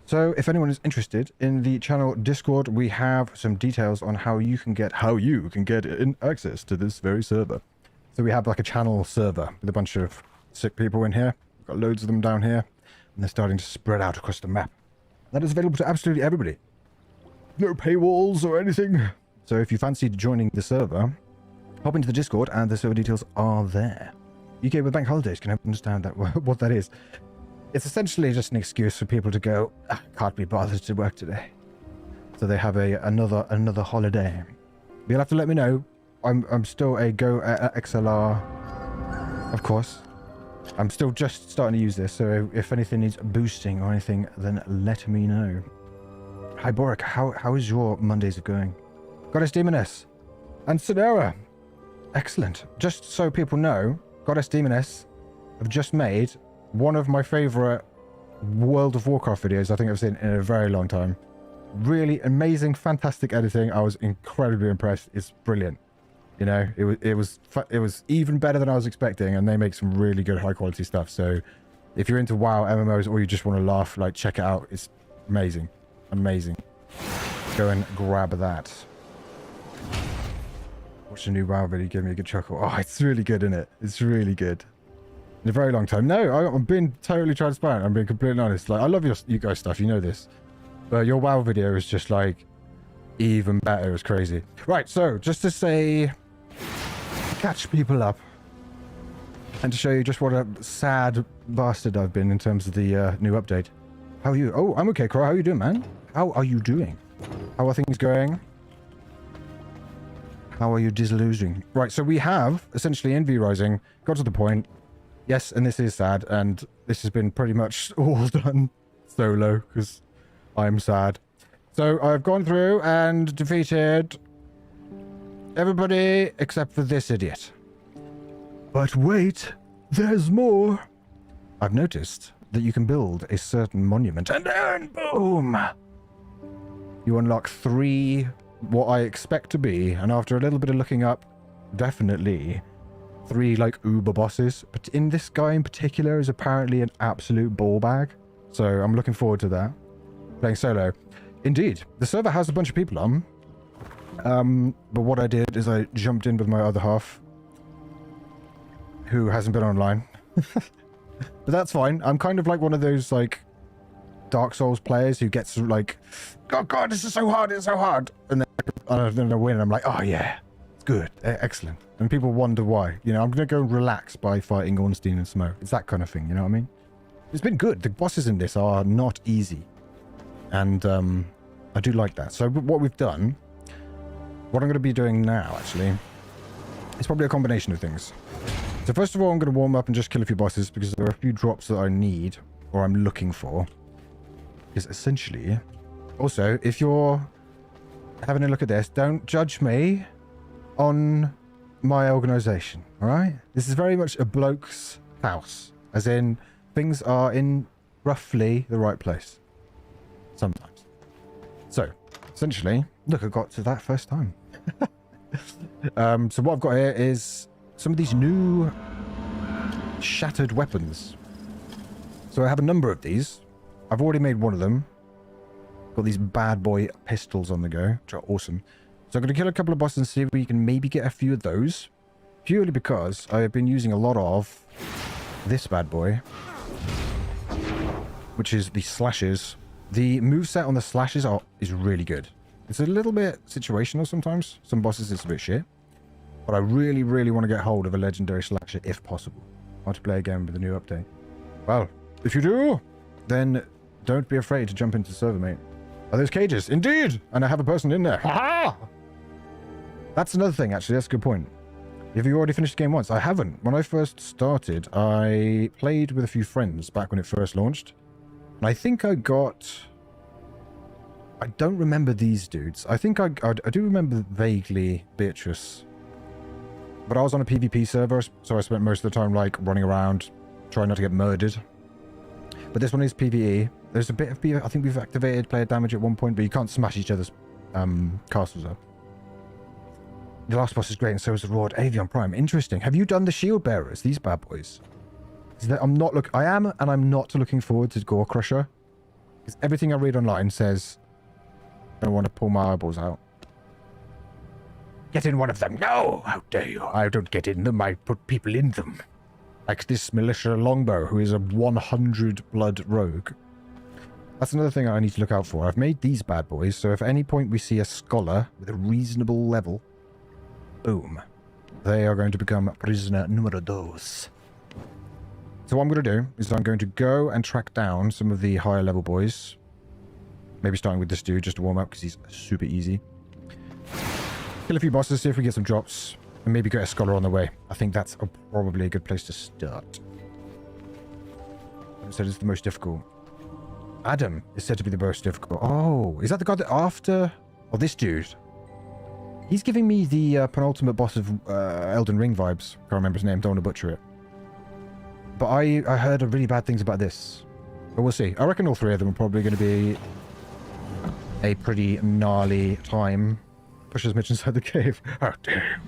So if anyone is interested in the channel Discord, we have some details on how you can get in access to this very server. So we have like a channel server with a bunch of sick people in here. We've got loads of them down here, and they're starting to spread out across the map. That is available to absolutely everybody. No paywalls or anything. So if you fancied joining the server, hop into the Discord and the server details are there. UK with bank holidays can help understand that what that is. It's essentially just an excuse for people to go, can't be bothered to work today. So they have another holiday. You'll have to let me know. I'm still a Go XLR, of course. I'm still just starting to use this, so if anything needs boosting or anything, then let me know. Hi Boric, how is your Mondays going? Goddess Demoness and Sonera. Excellent. Just so people know, Goddess Demoness have just made one of my favorite World of Warcraft videos I think I've seen in a very long time. Really amazing, fantastic editing. I was incredibly impressed. It's brilliant. You know, it was even better than I was expecting, and they make some really good high quality stuff. So if you're into WoW MMOs or you just want to laugh, like, check it out. It's amazing. Amazing. Go and grab that. Watch a new WoW video, give me a good chuckle. Oh, it's really good, isn't it? It's really good. In a very long time. No, I'm being totally transparent. I'm being completely honest. Like, I love you guys' stuff. You know this. But your WoW video is just like even better. It's crazy. Right, so just to say, catch people up and to show you just what a sad bastard I've been in terms of the new update. How are you? Oh, I'm okay, Crow. How are you doing, man? How are you doing? How are things going? How are you disillusioning? Right, so we have essentially in VRising got to the point. Yes, and this is sad, and this has been pretty much all done solo because I'm sad. So I've gone through and defeated everybody except for this idiot. But wait, there's more. I've noticed that you can build a certain monument, and then boom! You unlock 3, what I expect to be, and after a little bit of looking up, definitely 3 like uber bosses. But in this guy in particular is apparently an absolute ball bag. So I'm looking forward to that. Playing solo. Indeed, the server has a bunch of people on. But what I did is I jumped in with my other half, who hasn't been online. But that's fine. I'm kind of like one of those like Dark Souls players who gets like, oh god, this is so hard, it's so hard. And then I win and I'm like, oh yeah, it's good, excellent. And people wonder why. You know, I'm going to go relax by fighting Ornstein and Smo. It's that kind of thing, you know what I mean? It's been good. The bosses in this are not easy. And I do like that. So what we've done, what I'm going to be doing now, actually, is probably a combination of things. So first of all, I'm going to warm up and just kill a few bosses because there are a few drops that I need or I'm looking for. Because essentially, also, if you're having a look at this, don't judge me on my organization, all right? This is very much a bloke's house, as in things are in roughly the right place sometimes. So essentially, look, I got to that first time. So what I've got here is some of these new shattered weapons. So I have a number of these. I've already made one of them. Got these bad boy pistols on the go, which are awesome. So I'm going to kill a couple of bosses and see if we can maybe get a few of those. Purely because I have been using a lot of this bad boy, which is the slashes. The moveset on the slashes is really good. It's a little bit situational sometimes. Some bosses it's a bit shit. But I really, really want to get hold of a legendary slasher if possible. I want to play again with the new update. Well, if you do, then don't be afraid to jump into the server, mate. Are those cages? Indeed! And I have a person in there. Ha-ha! That's another thing, actually. That's a good point. Have you already finished the game once? I haven't. When I first started, I played with a few friends back when it first launched. And I think I got... I don't remember these dudes. I think I do remember vaguely Beatrice. But I was on a PvP server, so I spent most of the time, like, running around, trying not to get murdered. But this one is PvE. There's a bit of PvE. I think we've activated player damage at one point, but you can't smash each other's castles up. The last boss is great, and so is the Roared Avion Prime. Interesting. Have you done the shield bearers? These bad boys. I am, and I'm not looking forward to Gore Crusher. Because everything I read online says I don't want to pull my eyeballs out. Get in one of them. No! How dare you? I don't get in them. I put people in them. Like this militia longbow, who is a 100 blood rogue. That's another thing I need to look out for. I've made these bad boys, so if at any point we see a scholar with a reasonable level, boom. They are going to become prisoner numero dos. So what I'm going to do is I'm going to go and track down some of the higher level boys. Maybe starting with this dude just to warm up because he's super easy. Kill a few bosses, see if we get some drops, and maybe get a scholar on the way. I think that's probably a good place to start. I said it's the most difficult. Adam is said to be the most difficult. Oh, is that the guy that after... Oh, this dude. He's giving me the penultimate boss of Elden Ring vibes. Can't remember his name, don't want to butcher it. But I heard really bad things about this. But we'll see. I reckon all three of them are probably going to be a pretty gnarly time. Push as much inside the cave. Oh, dear.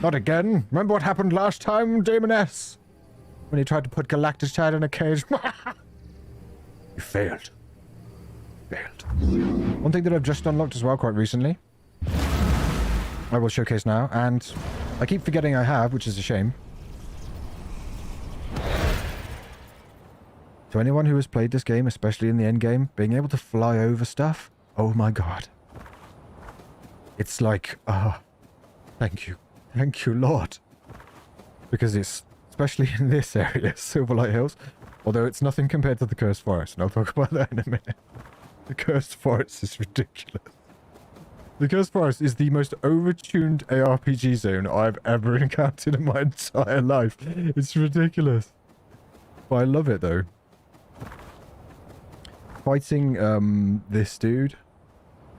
Not again. Remember what happened last time, Daemoness? When he tried to put Galactus Chad in a cage. You failed. Failed. One thing that I've just unlocked as well quite recently. I will showcase now. And I keep forgetting I have, which is a shame. To anyone who has played this game, especially in the end game, being able to fly over stuff, oh my god. It's like, thank you, Lord. Because it's, especially in this area, Silverlight Hills, although it's nothing compared to the Cursed Forest, and I'll talk about that in a minute. The Cursed Forest is ridiculous. The Cursed Forest is the most overtuned ARPG zone I've ever encountered in my entire life. It's ridiculous. But I love it though. Fighting this dude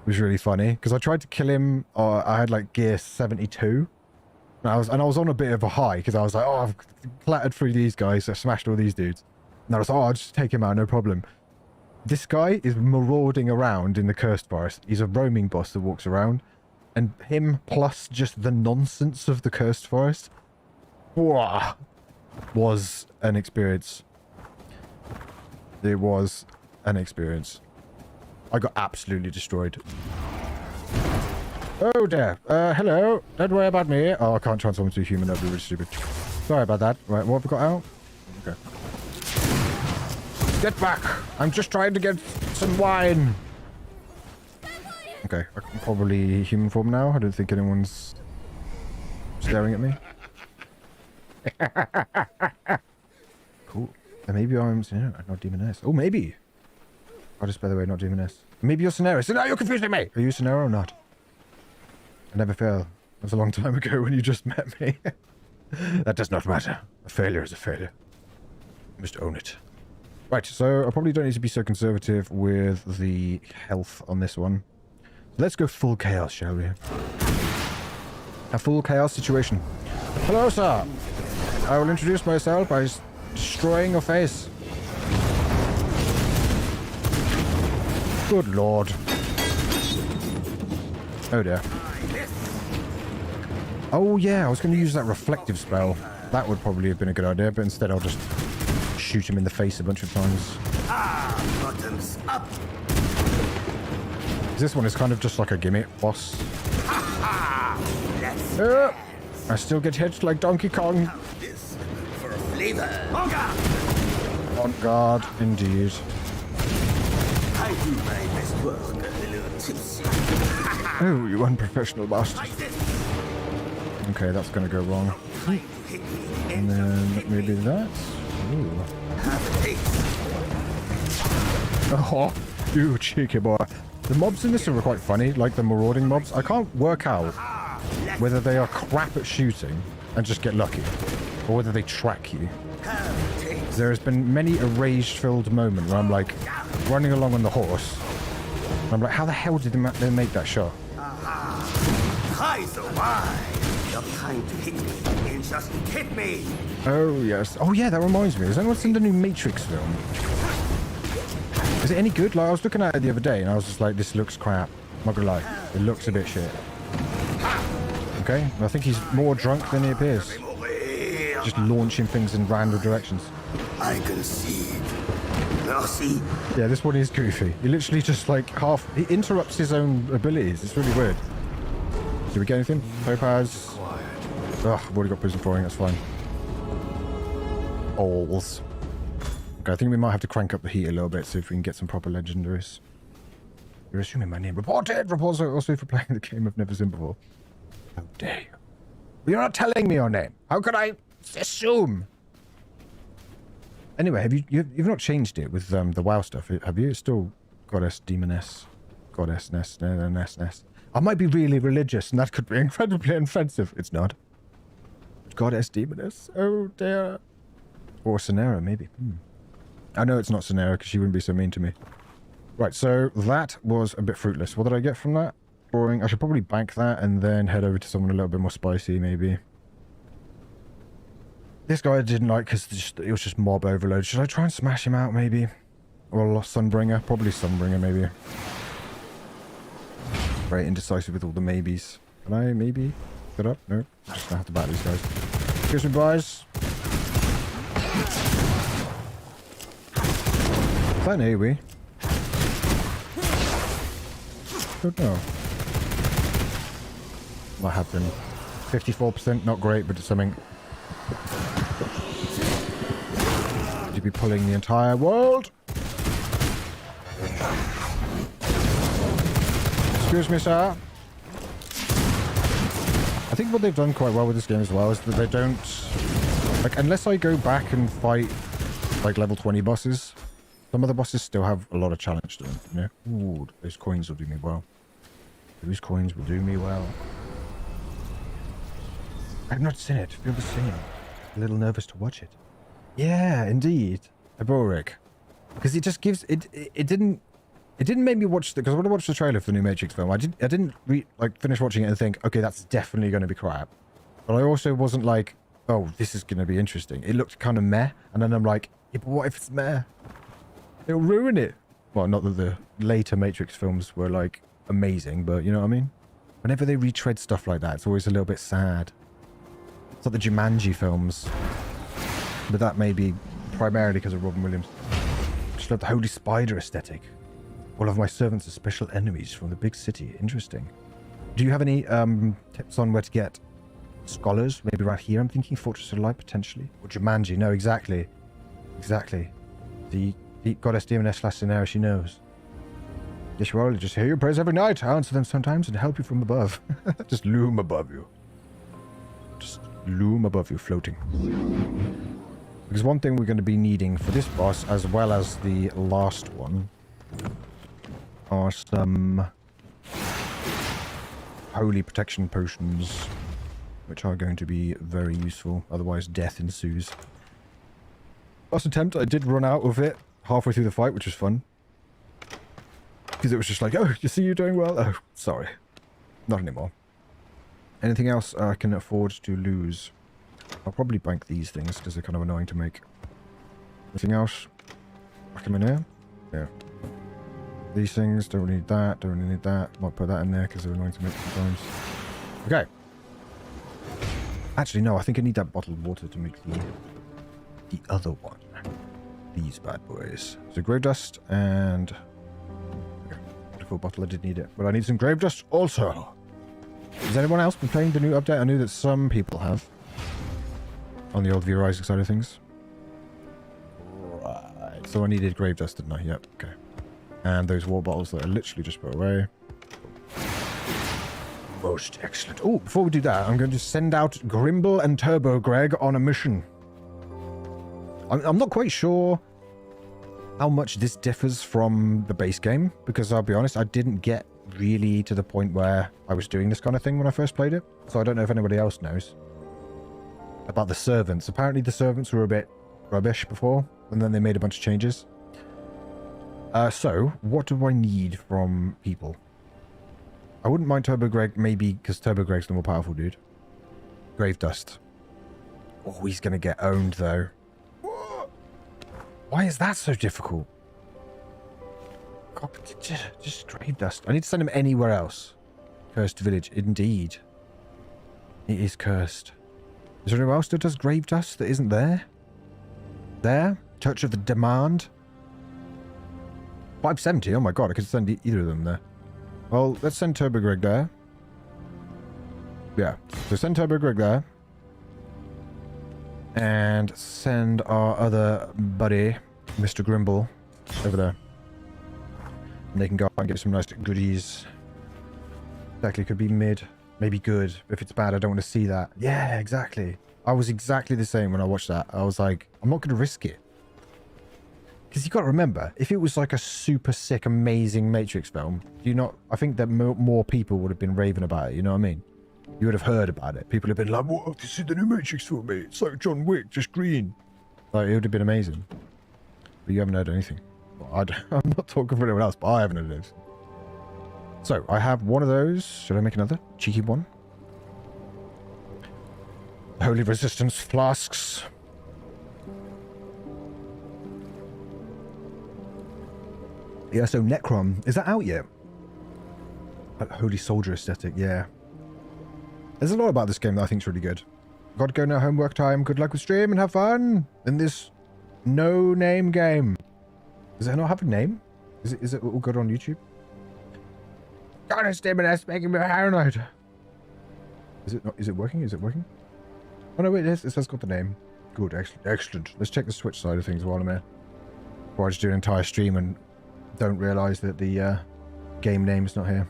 was really funny because I tried to kill him. I had like gear 72, and I was on a bit of a high because I was like, oh, I've clattered through these guys, I smashed all these dudes, and I was like, oh, I'll just take him out, no problem. This guy is marauding around in the Cursed Forest. He's a roaming boss that walks around, and him plus just the nonsense of the Cursed Forest, whoa, was an experience. It was an experience. I got absolutely destroyed. Oh dear. Hello. Don't worry about me. Oh, I can't transform into a human. That'd be really stupid. Sorry about that. Right, what have we got out? Okay. Get back! I'm just trying to get some wine. Okay, I can probably human form now. I don't think anyone's staring at me. Cool. And maybe I'm not Demoness. Oh, maybe. I'll just, by the way, not Demoness. Maybe you're Scenario. So now you're confusing me! Are you Scenario or not? I never fail. That was a long time ago when you just met me. That does not matter. A failure is a failure. You must own it. Right, so I probably don't need to be so conservative with the health on this one. Let's go full chaos, shall we? A full chaos situation. Hello, sir. I will introduce myself by destroying your face. Good lord. Oh dear. Oh yeah, I was going to use that reflective spell. That would probably have been a good idea, but instead I'll just shoot him in the face a bunch of times. Bottoms up. This one is kind of just like a gimmick boss. I still get hit like Donkey Kong. This for flavor. On guard, indeed. I do my best work, a little tipsy. Oh, you unprofessional bastard. Okay, that's gonna go wrong. And then maybe that. Ooh. Oh, you cheeky boy. The mobs in this are quite funny, like the marauding mobs. I can't work out whether they are crap at shooting and just get lucky, or whether they track you. There has been many a rage-filled moment where I'm like running along on the horse. And I'm like, how the hell did they make that shot? Hi, so why? You're trying to hit me and just hit me. Oh, yes. Oh, yeah, that reminds me. Has anyone seen the new Matrix film? Is it any good? Like, I was looking at it the other day and I was just like, this looks crap. I'm not gonna lie. It looks a bit shit. Okay, I think he's more drunk than he appears. Just launching things in random directions. I can see. Merci. Yeah, this one is goofy. He literally just like he interrupts his own abilities. It's really weird. Do we get anything? Topaz. Ugh, I've already got prison flooring, that's fine. Alls. Okay, I think we might have to crank up the heat a little bit, see if we can get some proper legendaries. You're assuming my name. Reported! Reports also for playing the game I've never seen before. How dare you? You're not telling me your name. How could I assume? Anyway, you've not changed it with the WoW stuff, have you? It's still Goddess, Demoness, Goddess, Ness. I might be really religious, and that could be incredibly offensive. It's not. Goddess, Demoness. Oh dear. Or Sonera, maybe. I know it's not Sonera because she wouldn't be so mean to me. Right, so that was a bit fruitless. What did I get from that? Boring. I should probably bank that and then head over to someone a little bit more spicy, maybe. This guy I didn't like because it was just mob overload. Should I try and smash him out, maybe? Or Sunbringer? Probably Sunbringer, maybe. Very indecisive with all the maybes. Can I maybe get up? No. Just gonna have to battle these guys. Excuse me, boys. Is that an AoE? Don't know. Might have been. 54%, not great, but it's something. Could you be pulling the entire world? Excuse me, sir. I think what they've done quite well with this game as well is that they don't... Like, unless I go back and fight, like, level 20 bosses, some of the bosses still have a lot of challenge to them, you know? Ooh, those coins will do me well. Those coins will do me well. I've not seen it. Feel the same. A little nervous to watch it. Yeah, indeed. A Boric. Because it just gives... It didn't make me watch the... Because when I watched the trailer for the new Matrix film, I didn't finish watching it and think, okay, that's definitely going to be crap. But I also wasn't like, oh, this is going to be interesting. It looked kind of meh. And then I'm like, yeah, but what if it's meh? It'll ruin it. Well, not that the later Matrix films were, like, amazing, but you know what I mean? Whenever they retread stuff like that, it's always a little bit sad. It's like the Jumanji films. But that may be primarily because of Robin Williams. Just love the Holy Spider aesthetic. All of my servants are special enemies from the big city. Interesting. Do you have any tips on where to get scholars? Maybe right here, I'm thinking. Fortress of Light, potentially. Or Jumanji. No, exactly. Exactly. The Goddess Demoness Sonera, she knows. Yes, you are. Just hear your prayers every night. I answer them sometimes and help you from above. Just loom above you. Just loom above you, floating. Because one thing we're going to be needing for this boss, as well as the last one, are some holy protection potions, which are going to be very useful. Otherwise, death ensues. Last attempt, I did run out of it halfway through the fight, which was fun. Because it was just like, oh, you see you're doing well? Oh, sorry. Not anymore. Anything else I can afford to lose? I'll probably bank these things because they're kind of annoying to make. Anything else? Back them in here? Yeah. These things, don't really need that, don't really need that. Might put that in there because they're annoying to make sometimes. Okay. Actually, no, I think I need that bottled water to make the other one. These bad boys. So grave dust and... Okay, full bottle, I did need it. But I need some grave dust also. Has anyone else been playing the new update? I knew that some people have. On the old VRising side of things. Right. So I needed grave dust, didn't I? Yep, okay. And those water bottles that I literally just put away. Most excellent. Oh, before we do that, I'm going to send out Grimble and Turbo Greg on a mission. I'm not quite sure how much this differs from the base game, because I'll be honest, I didn't get really to the point where I was doing this kind of thing when I first played it. So I don't know if anybody else knows about the servants. Apparently the servants were a bit rubbish before, and then they made a bunch of changes. So, what do I need from people? I wouldn't mind Turbo Greg, maybe, because Turbo Greg's the more powerful dude. Grave Dust. Oh, he's going to get owned, though. Why is that so difficult? God, just Grave Dust. I need to send him anywhere else. Cursed Village, indeed. It is cursed. Is there anyone else that does Grave Dust that isn't there? There? Touch of the Demand? 570? Oh my god, I could send either of them there. Well, let's send Turbo Greg there. Yeah, so send Turbo Greg there. And send our other buddy, Mr. Grimble, over there. And they can go out and get some nice goodies. Exactly, could be mid, maybe good. If it's bad, I don't want to see that. Yeah, exactly. I was exactly the same when I watched that. I was like, I'm not going to risk it. Because you got to remember, if it was like a super sick, amazing Matrix film, I think that more people would have been raving about it, you know what I mean? You would have heard about it. People have been like, whoa, this is the new Matrix film, mate. It's like John Wick, just green. Like, it would have been amazing. But you haven't heard anything. Well, I'm not talking for anyone else, but I haven't heard anything. So, I have one of those. Should I make another? Cheeky one. Holy Resistance flasks. Yeah, so Necron. Is that out yet? Holy Soldier aesthetic, yeah. There's a lot about this game that I think is really good. Got to go now, homework time. Good luck with stream and have fun in this no-name game. Does it not have a name? Is it all good on YouTube? God, it's stimulus making me paranoid. Is it not? Is it working? Is it working? Oh no, wait, it has got the name. Good, excellent. Let's check the Switch side of things while I'm here. Before I just do an entire stream and don't realise that the game name is not here.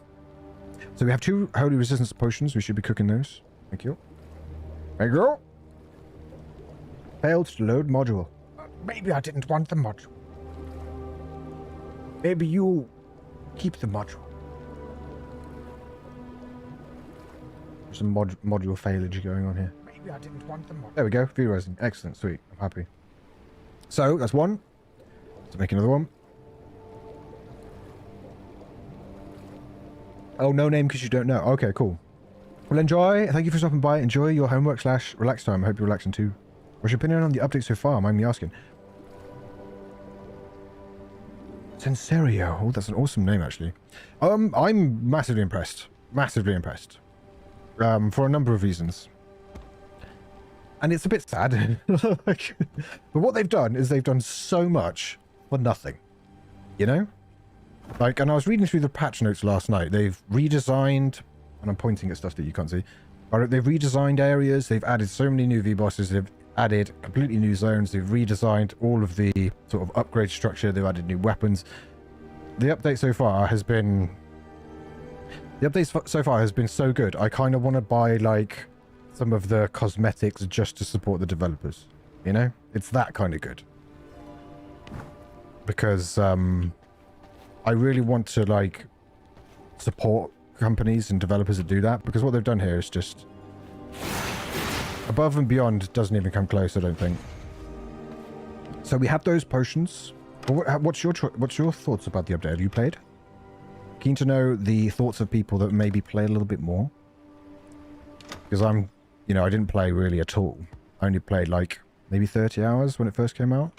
So we have 2 Holy Resistance potions. We should be cooking those. Thank you. Thank you. Failed to load module. Maybe I didn't want the module. Maybe you keep the module. There's some module failage going on here. Maybe I didn't want the module. There we go. VRising. Excellent. Sweet. I'm happy. So that's one. Let's make another one. Oh, no name because you don't know. Okay, cool. Well, enjoy. Thank you for stopping by. Enjoy your homework / relax time. I hope you're relaxing too. What's your opinion on the update so far? Mind me asking. Senserio. Oh, that's an awesome name, actually. I'm massively impressed. Massively impressed. For a number of reasons. And it's a bit sad. But what they've done is they've done so much for nothing. You know? Like, and I was reading through the patch notes last night. They've redesigned, and I'm pointing at stuff that you can't see. But they've redesigned areas. They've added so many new V-bosses. They've added completely new zones. They've redesigned all of the sort of upgrade structure. They've added new weapons. The update so far has been... The update so far has been so good. I kind of want to buy, like, some of the cosmetics just to support the developers. You know? It's that kind of good. Because, I really want to, like, support companies and developers that do that, because what they've done here is just above and beyond. Doesn't even come close, I don't think. So we have those potions. What's your thoughts about the update? Have you played? Keen to know the thoughts of people that maybe play a little bit more. Because I didn't play really at all. I only played like maybe 30 hours when it first came out.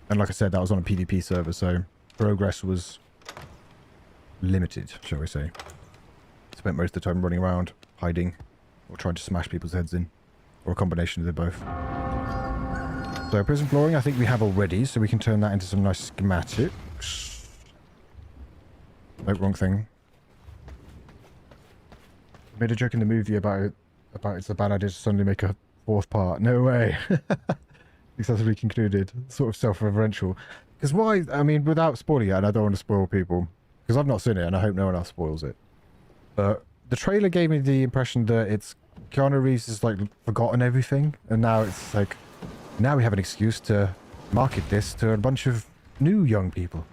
And like I said, that was on a PvP server, so progress was limited, shall we say. Spent most of the time running around, hiding, or trying to smash people's heads in. Or a combination of the both. So prison flooring I think we have already, so we can turn that into some nice schematics. Nope, wrong thing. I made a joke in the movie about it's a bad idea to suddenly make a 4th part. No way. Successfully concluded. Sort of self-referential. Because why? I mean, without spoiling it, and I don't want to spoil people, because I've not seen it, and I hope no one else spoils it. But the trailer gave me the impression that it's Keanu Reeves has like forgotten everything, and now it's like, now we have an excuse to market this to a bunch of new young people.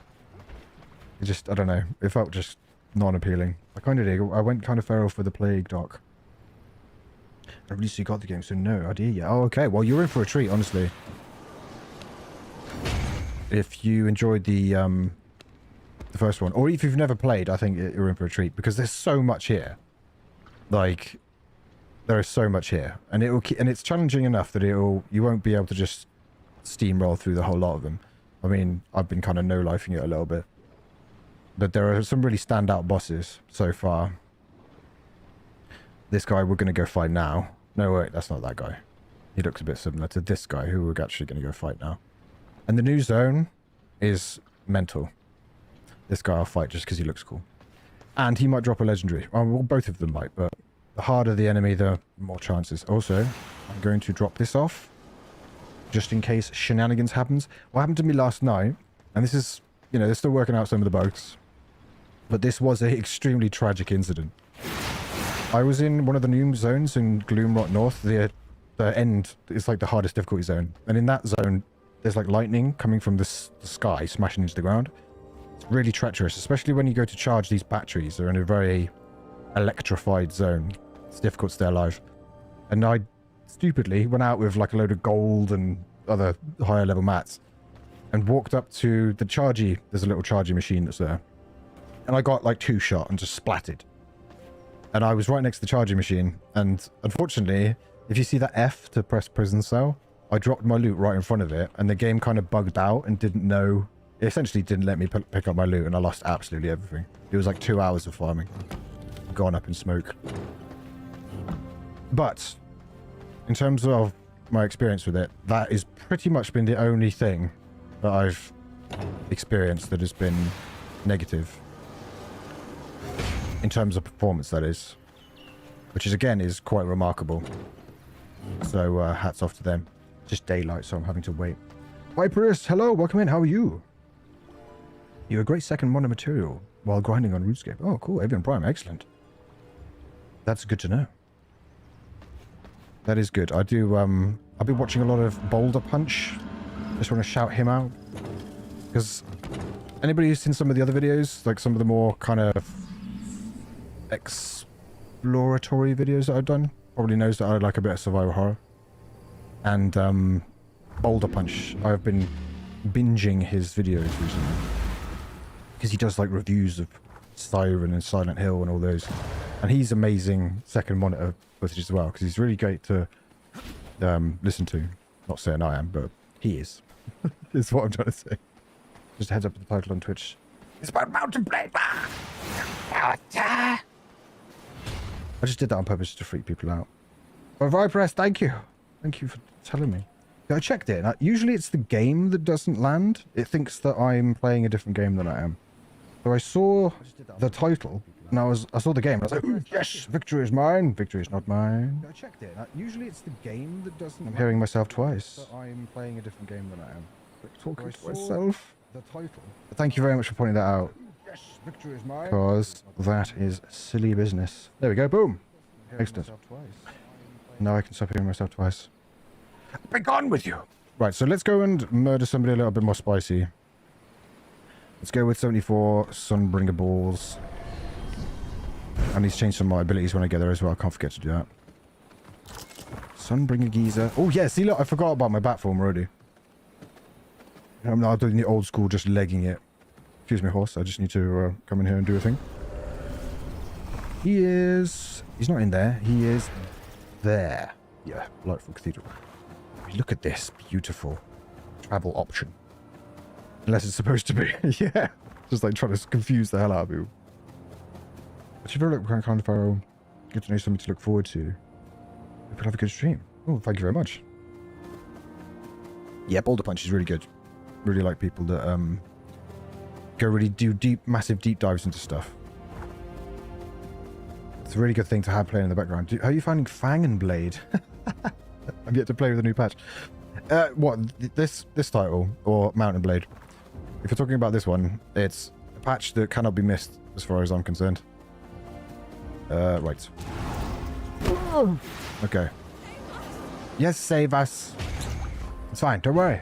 It just, I don't know, it felt just non-appealing. I kind of did. I went kind of feral for the Plague doc. At least you got the game, so no idea yet. Oh, okay. Well, you're in for a treat, honestly. If you enjoyed the first one, or if you've never played, I think you're in for a treat, because there's so much here. Like, there is so much here, and it's challenging enough that you won't be able to just steamroll through the whole lot of them. I mean, I've been kind of no-lifing it a little bit, but there are some really standout bosses so far. This guy we're going to go fight now. No, wait, that's not that guy. He looks a bit similar to this guy who we're actually going to go fight now. And the new zone is mental. this guy I'll fight just because he looks cool. And he might drop a legendary. Well, both of them might, but the harder the enemy, the more chances. Also, I'm going to drop this off just in case shenanigans happens. What happened to me last night, and this is, you know, they're still working out some of the bugs, but this was an extremely tragic incident. I was in one of the new zones in Gloomrot North. The end is like the hardest difficulty zone. And in that zone, there's like lightning coming from the sky, smashing into the ground. It's really treacherous, especially when you go to charge these batteries. They're in a very electrified zone. It's difficult to stay alive. And I stupidly went out with like a load of gold and other higher level mats and walked up to the chargy. There's a little charging machine that's there. And I got like 2 shot and just splatted. And I was right next to the charging machine. And unfortunately, if you see that F to press prison cell, I dropped my loot right in front of it. And the game kind of bugged out and didn't know. It essentially didn't let me pick up my loot. And I lost absolutely everything. It was like 2 hours of farming. Gone up in smoke. But in terms of my experience with it, that has pretty much been the only thing that I've experienced that has been negative. In terms of performance, that is. Which is, again, is quite remarkable. So, hats off to them. Just daylight, so I'm having to wait. VRising, hello, welcome in, how are you? You're a great second mono material while grinding on RuneScape. Oh, cool, Avian Prime, excellent. That's good to know. That is good. I do, I've been watching a lot of Boulder Punch. Just want to shout him out. Because anybody who's seen some of the other videos, like some of the more kind of exploratory videos that I've done, probably knows that I like a bit of survival horror. And Boulder Punch, I've been binging his videos recently. Because he does like reviews of Siren and Silent Hill and all those. And he's amazing second monitor footage as well, because he's really great to listen to. Not saying I am, but he is. Is what I'm trying to say. Just a heads up to the title on Twitch. It's about Mountain Blade. I just did that on purpose to freak people out. Oh, VRising, thank you. Thank you for telling me. Yeah, I checked it. Usually it's the game that doesn't land. It thinks that I'm playing a different game than I am. So I saw the title, and I saw the game, and I was like, yes, victory is mine. Victory is not mine. I checked it. Usually it's the game that doesn't. I'm hearing myself twice. I'm playing a different game than I am. Talking to myself. The title. Thank you very much for pointing that out. Yes, victory is mine. Because that is silly business. There we go. Boom. Excellent. Now I can stop hearing myself twice. Be gone with you. Right, so let's go and murder somebody a little bit more spicy. Let's go with 74 Sunbringer balls. I need to change some of my abilities when I get there as well. I can't forget to do that. Sunbringer geezer. Oh yeah, see look, I forgot about my bat form already. I'm not doing the old school, just legging it. Excuse me, horse. I just need to come in here and do a thing. He's not in there. He is there. Yeah, Lightful Cathedral. Look at this beautiful travel option. Unless it's supposed to be. Yeah. Just like trying to confuse the hell out of you. But you feel like kind of get to know something to look forward to. Hope you'll have a good stream. Oh, thank you very much. Yeah, Boulder Punch is really good. Really like people that go really do massive deep dives into stuff. It's a really good thing to have playing in the background. How are you finding Fang and Blade? I've yet to play with the new patch. What, this title, or Mountain Blade? If you're talking about this one, it's a patch that cannot be missed as far as I'm concerned. Right. Okay. Yes, save us. It's fine, don't worry.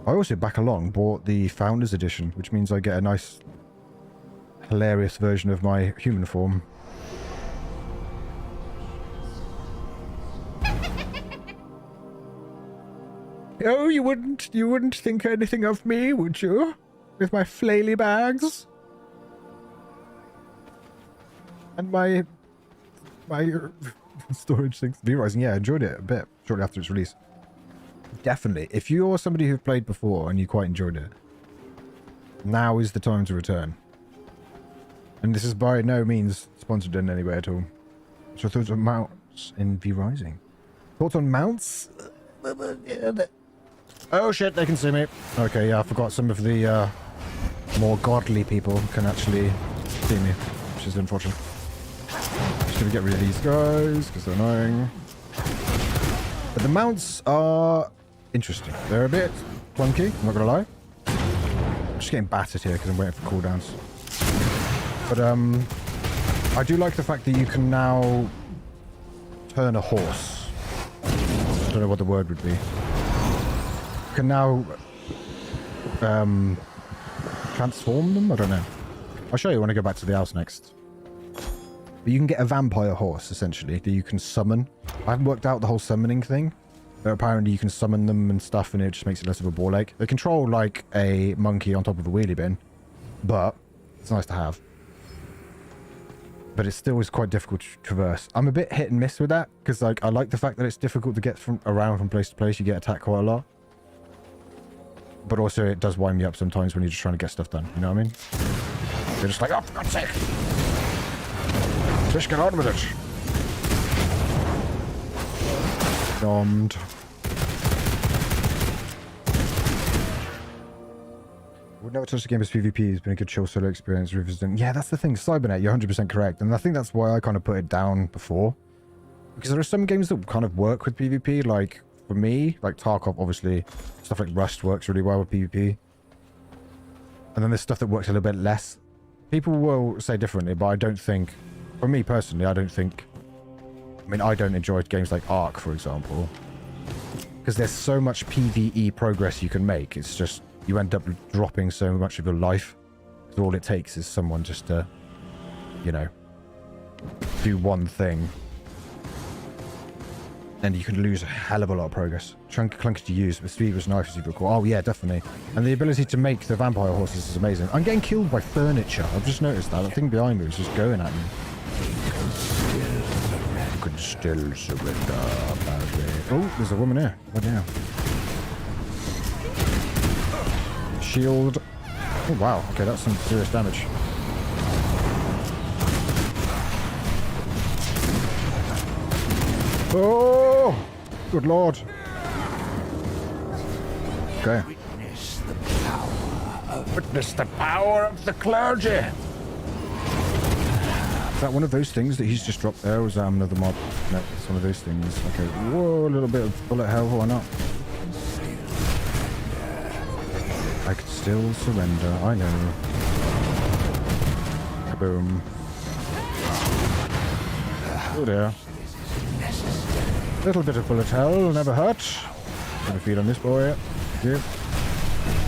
I also, back along, bought the Founders Edition, which means I get a nice, hilarious version of my human form. Oh, you wouldn't think anything of me, would you? With my flaily bags? And my storage things. VRising, yeah, I enjoyed it a bit shortly after its release. Definitely. If you're somebody who've played before and you quite enjoyed it, now is the time to return. And this is by no means sponsored in any way at all. So thoughts on mounts in VRising? Thoughts on mounts? Oh shit, they can see me. Okay, yeah, I forgot some of the more godly people can actually see me, which is unfortunate. Just gonna get rid of these guys because they're annoying. But the mounts are interesting. They're a bit clunky, I'm not gonna lie. I'm just getting battered here because I'm waiting for cooldowns. But I do like the fact that you can now turn a horse. I don't know what the word would be. You can now transform them? I don't know. I'll show you when I go back to the house next. But you can get a vampire horse, essentially, that you can summon. I haven't worked out the whole summoning thing. But apparently you can summon them and stuff, and it just makes it less of a ball ache. They control like a monkey on top of a wheelie bin, but it's nice to have. But it still is quite difficult to traverse. I'm a bit hit and miss with that, because like I like the fact that it's difficult to get around from place to place. You get attacked quite a lot. But also it does wind me up sometimes when you're just trying to get stuff done. You know what I mean? You're just like, oh, for God's sake. Just get on with it. Dommed. Would never touch the game as PvP. It's been a good chill solo experience revisiting. Yeah, that's the thing. Cybernet, you're 100% correct. And I think that's why I kind of put it down before. Because there are some games that kind of work with PvP. Like, for me, like Tarkov, obviously. Stuff like Rust works really well with PvP. And then there's stuff that works a little bit less. People will say differently, but I don't think... For me, personally, I don't think... I mean, I don't enjoy games like Ark, for example. Because there's so much PvE progress you can make. It's just... You end up dropping so much of your life. So all it takes is someone just to... You know... Do one thing. And you can lose a hell of a lot of progress. Clunky to use, but speed was nice as you recall. Oh yeah, definitely. And the ability to make the vampire horses is amazing. I'm getting killed by furniture. I've just noticed that. That thing behind me is just going at me. You can still surrender, apparently. Oh, there's a woman here. What now? Shield. Oh wow. Okay, that's some serious damage. Oh! Good lord. Okay. Witness the power of the clergy. Is that one of those things that he's just dropped there, or was that another mob? No, it's one of those things. Okay. Whoa, a little bit of bullet hell, why not? I could still surrender, I know. Kaboom. Oh dear. Little bit of bullet hell, never hurt. Gonna feed on this boy. Yep.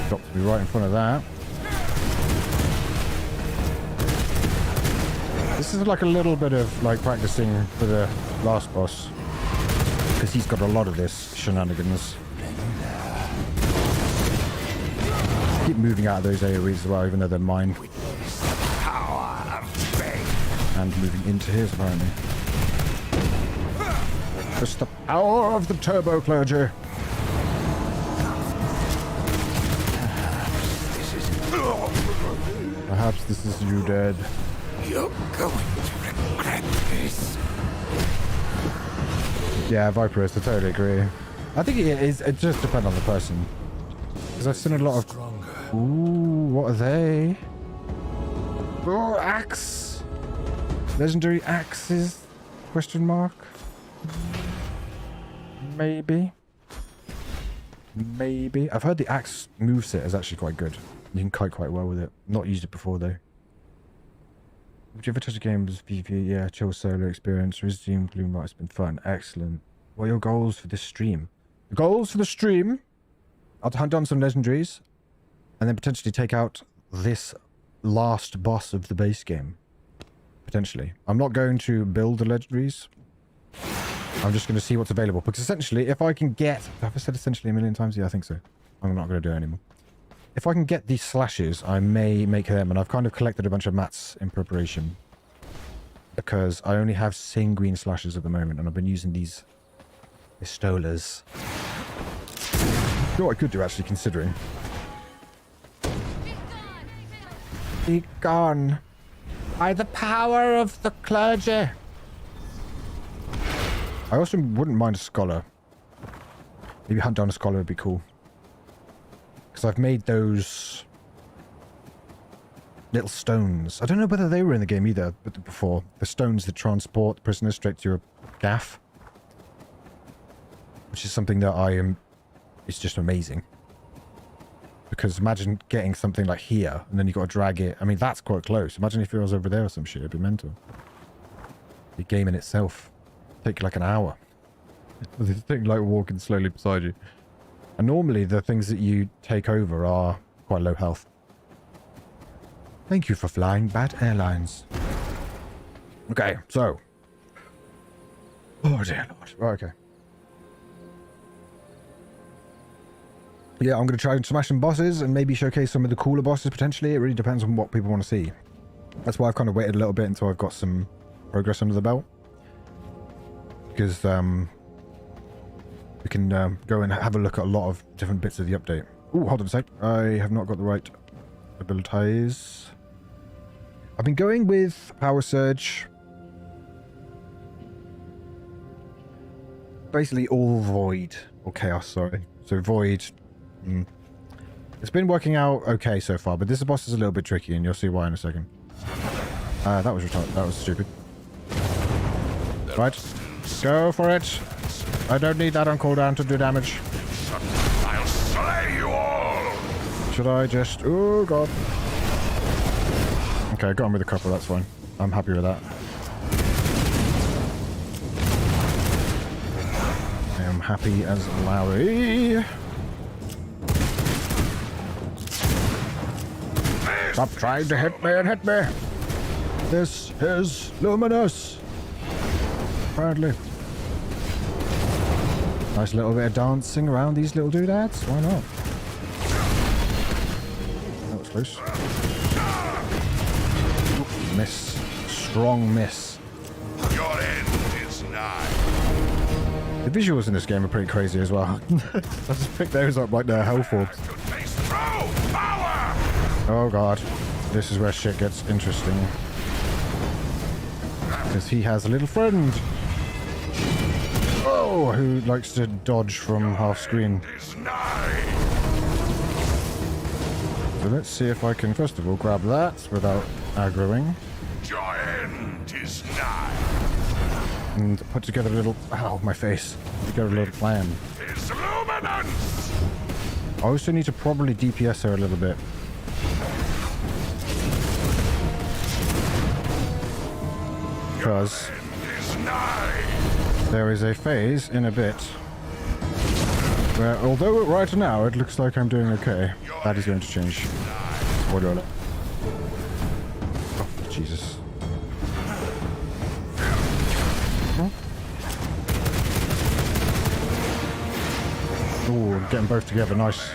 Got to be right in front of that. This is like a little bit of like practicing for the last boss. Because he's got a lot of this shenanigans. Keep moving out of those AoEs as well, even though they're mine. And moving into his apparently. Just the power of the turbo clergy. Perhaps this is you dead. You're going to regret this. Yeah, Viperist, I totally agree. I think it just depends on the person. Because I've seen a lot of... Ooh, what are they? Oh, axe! Legendary axes? Question mark? Maybe. Maybe. I've heard the axe moveset is actually quite good. You can kite quite well with it. Not used it before though. Would you ever touch a game with PvP? Yeah, chill solo experience. VRising, Gloomrot has been fun. Excellent. What are your goals for this stream? The goals for the stream are to hunt down some legendaries and then potentially take out this last boss of the base game. Potentially. I'm not going to build the legendaries. I'm just going to see what's available. Because essentially, if I can get... Have I said essentially a million times? Yeah, I think so. I'm not going to do it anymore. If I can get these slashes, I may make them. And I've kind of collected a bunch of mats in preparation. Because I only have sanguine slashes at the moment. And I've been using these pistolas. You know what I could do, actually, considering. Be gone. By the power of the clergy. I also wouldn't mind a scholar. Maybe hunt down a scholar would be cool. Because I've made those little stones. I don't know whether they were in the game either, but before. The stones that transport prisoners straight to your gaff. Which is something that it's just amazing. Because imagine getting something like here, and then you got to drag it. I mean, that's quite close. Imagine if it was over there or some shit. It'd be mental. The game in itself. Take like an hour. The thing like walking slowly beside you. And normally the things that you take over are quite low health. Thank you for flying Bat Airlines. Okay, so. Oh dear Lord. Right, okay. Yeah, I'm going to try and smash some bosses and maybe showcase some of the cooler bosses potentially. It really depends on what people want to see. That's why I've kind of waited a little bit until I've got some progress under the belt. Because we can go and have a look at a lot of different bits of the update. Oh, hold on a sec. I have not got the right abilities. I've been going with Power Surge. Basically all Void. Or Chaos, sorry. So Void. It's been working out okay so far, but this boss is a little bit tricky, and you'll see why in a second. That was retarded. That was stupid. Right. Go for it. I don't need that on cooldown to do damage. I'll slay you all. Should I just... Oh, God. Okay, I got him with a couple. That's fine. I'm happy with that. I am happy as Larry. Stop trying to hit me and hit me. This is luminous. Apparently. Nice little bit of dancing around these little doodads. Why not? That was close. Miss. Strong miss. Your end is nigh. The visuals in this game are pretty crazy as well. I just picked those up like they're health orbs. Oh god. This is where shit gets interesting. Because he has a little friend. Oh, who likes to dodge from half screen. So let's see if I can first of all grab that without aggroing. Your end is nigh. And put together a little... Ow, my face. Together a little plan. Is luminance. I also need to probably DPS her a little bit. Because there is a phase in a bit where, although right now it looks like I'm doing okay, that is going to change. Spoiler alert. Oh, Jesus. Oh, getting both together, nice.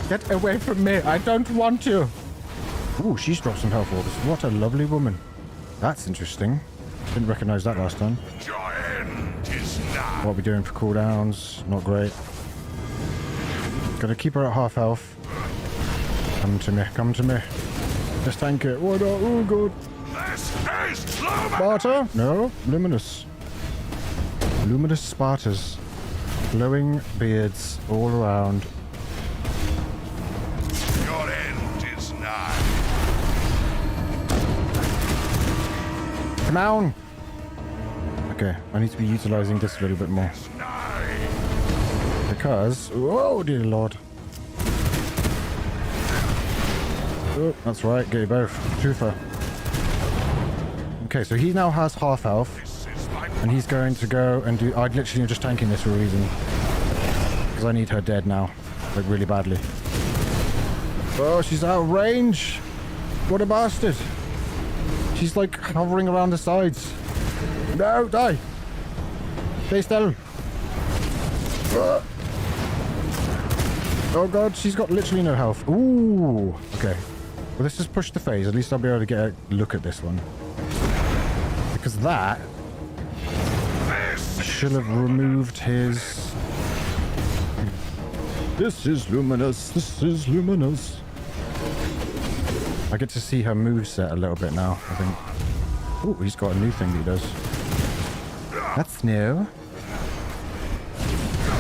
Get away from me, I don't want to. Ooh, she's dropped some health orbs. What a lovely woman. That's interesting. Didn't recognize that last time. What are we doing for cooldowns? Not great. Gotta keep her at half health. Come to me, come to me. Just tank it. Why not? Oh, good. Sparta? No, luminous. Luminous Spartas. Glowing beards all around. Come on! Okay, I need to be utilizing this a little bit more. Because... Oh, dear Lord. Oh, that's right, get you both. Twofer. Okay, so he now has half health. And he's going to go and do... I literally am just tanking this for a reason. Because I need her dead now. Like, really badly. Oh, she's out of range! What a bastard! She's like hovering around the sides. No, die! Stay still. Oh god, she's got literally no health. Ooh, okay. Well, let's just push the phase. At least I'll be able to get a look at this one. Because that should have removed his... This is luminous. This is luminous. I get to see her moveset a little bit now, I think. Oh, he's got a new thing that he does. That's new.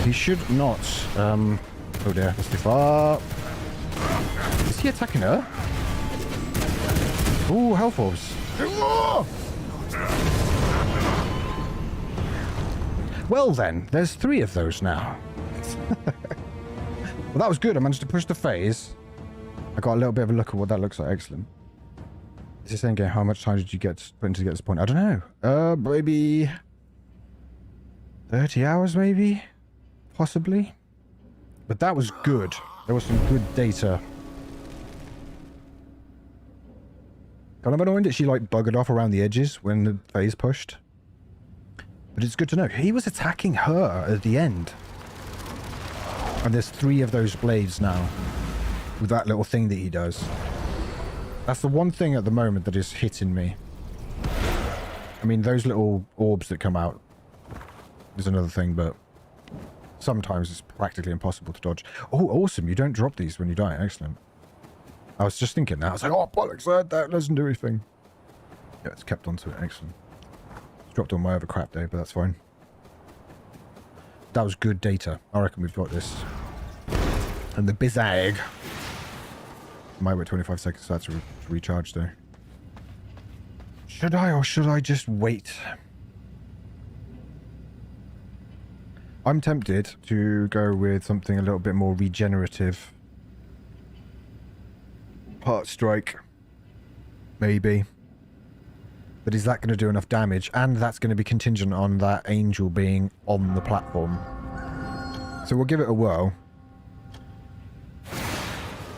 He should not... Oh dear, that's too far. he attacking her? Ooh, health orbs. Well then, there's 3 of those now. Well, that was good. I managed to push the phase. I got a little bit of a look at what that looks like. Excellent. Is he saying, how much time did you put into to get to this point? I don't know. Maybe 30 hours, maybe? Possibly. But that was good. There was some good data. Kind of annoying that she like buggered off around the edges when the phase pushed. But it's good to know. He was attacking her at the end. And there's 3 of those blades now. With that little thing that he does. That's the one thing at the moment that is hitting me. I mean, those little orbs that come out is another thing, but sometimes it's practically impossible to dodge. Oh, awesome. You don't drop these when you die. Excellent. I was just thinking that. I was like, oh, bollocks, that doesn't do anything. Yeah, it's kept onto it. Excellent. It's dropped on my other crap day, but that's fine. That was good data. I reckon we've got this. And the Bizag. Might wait 25 seconds for that to recharge though. Should I, or should I just wait? I'm tempted to go with something a little bit more regenerative. Part strike. Maybe. But is that going to do enough damage? And that's going to be contingent on that angel being on the platform. So we'll give it a whirl.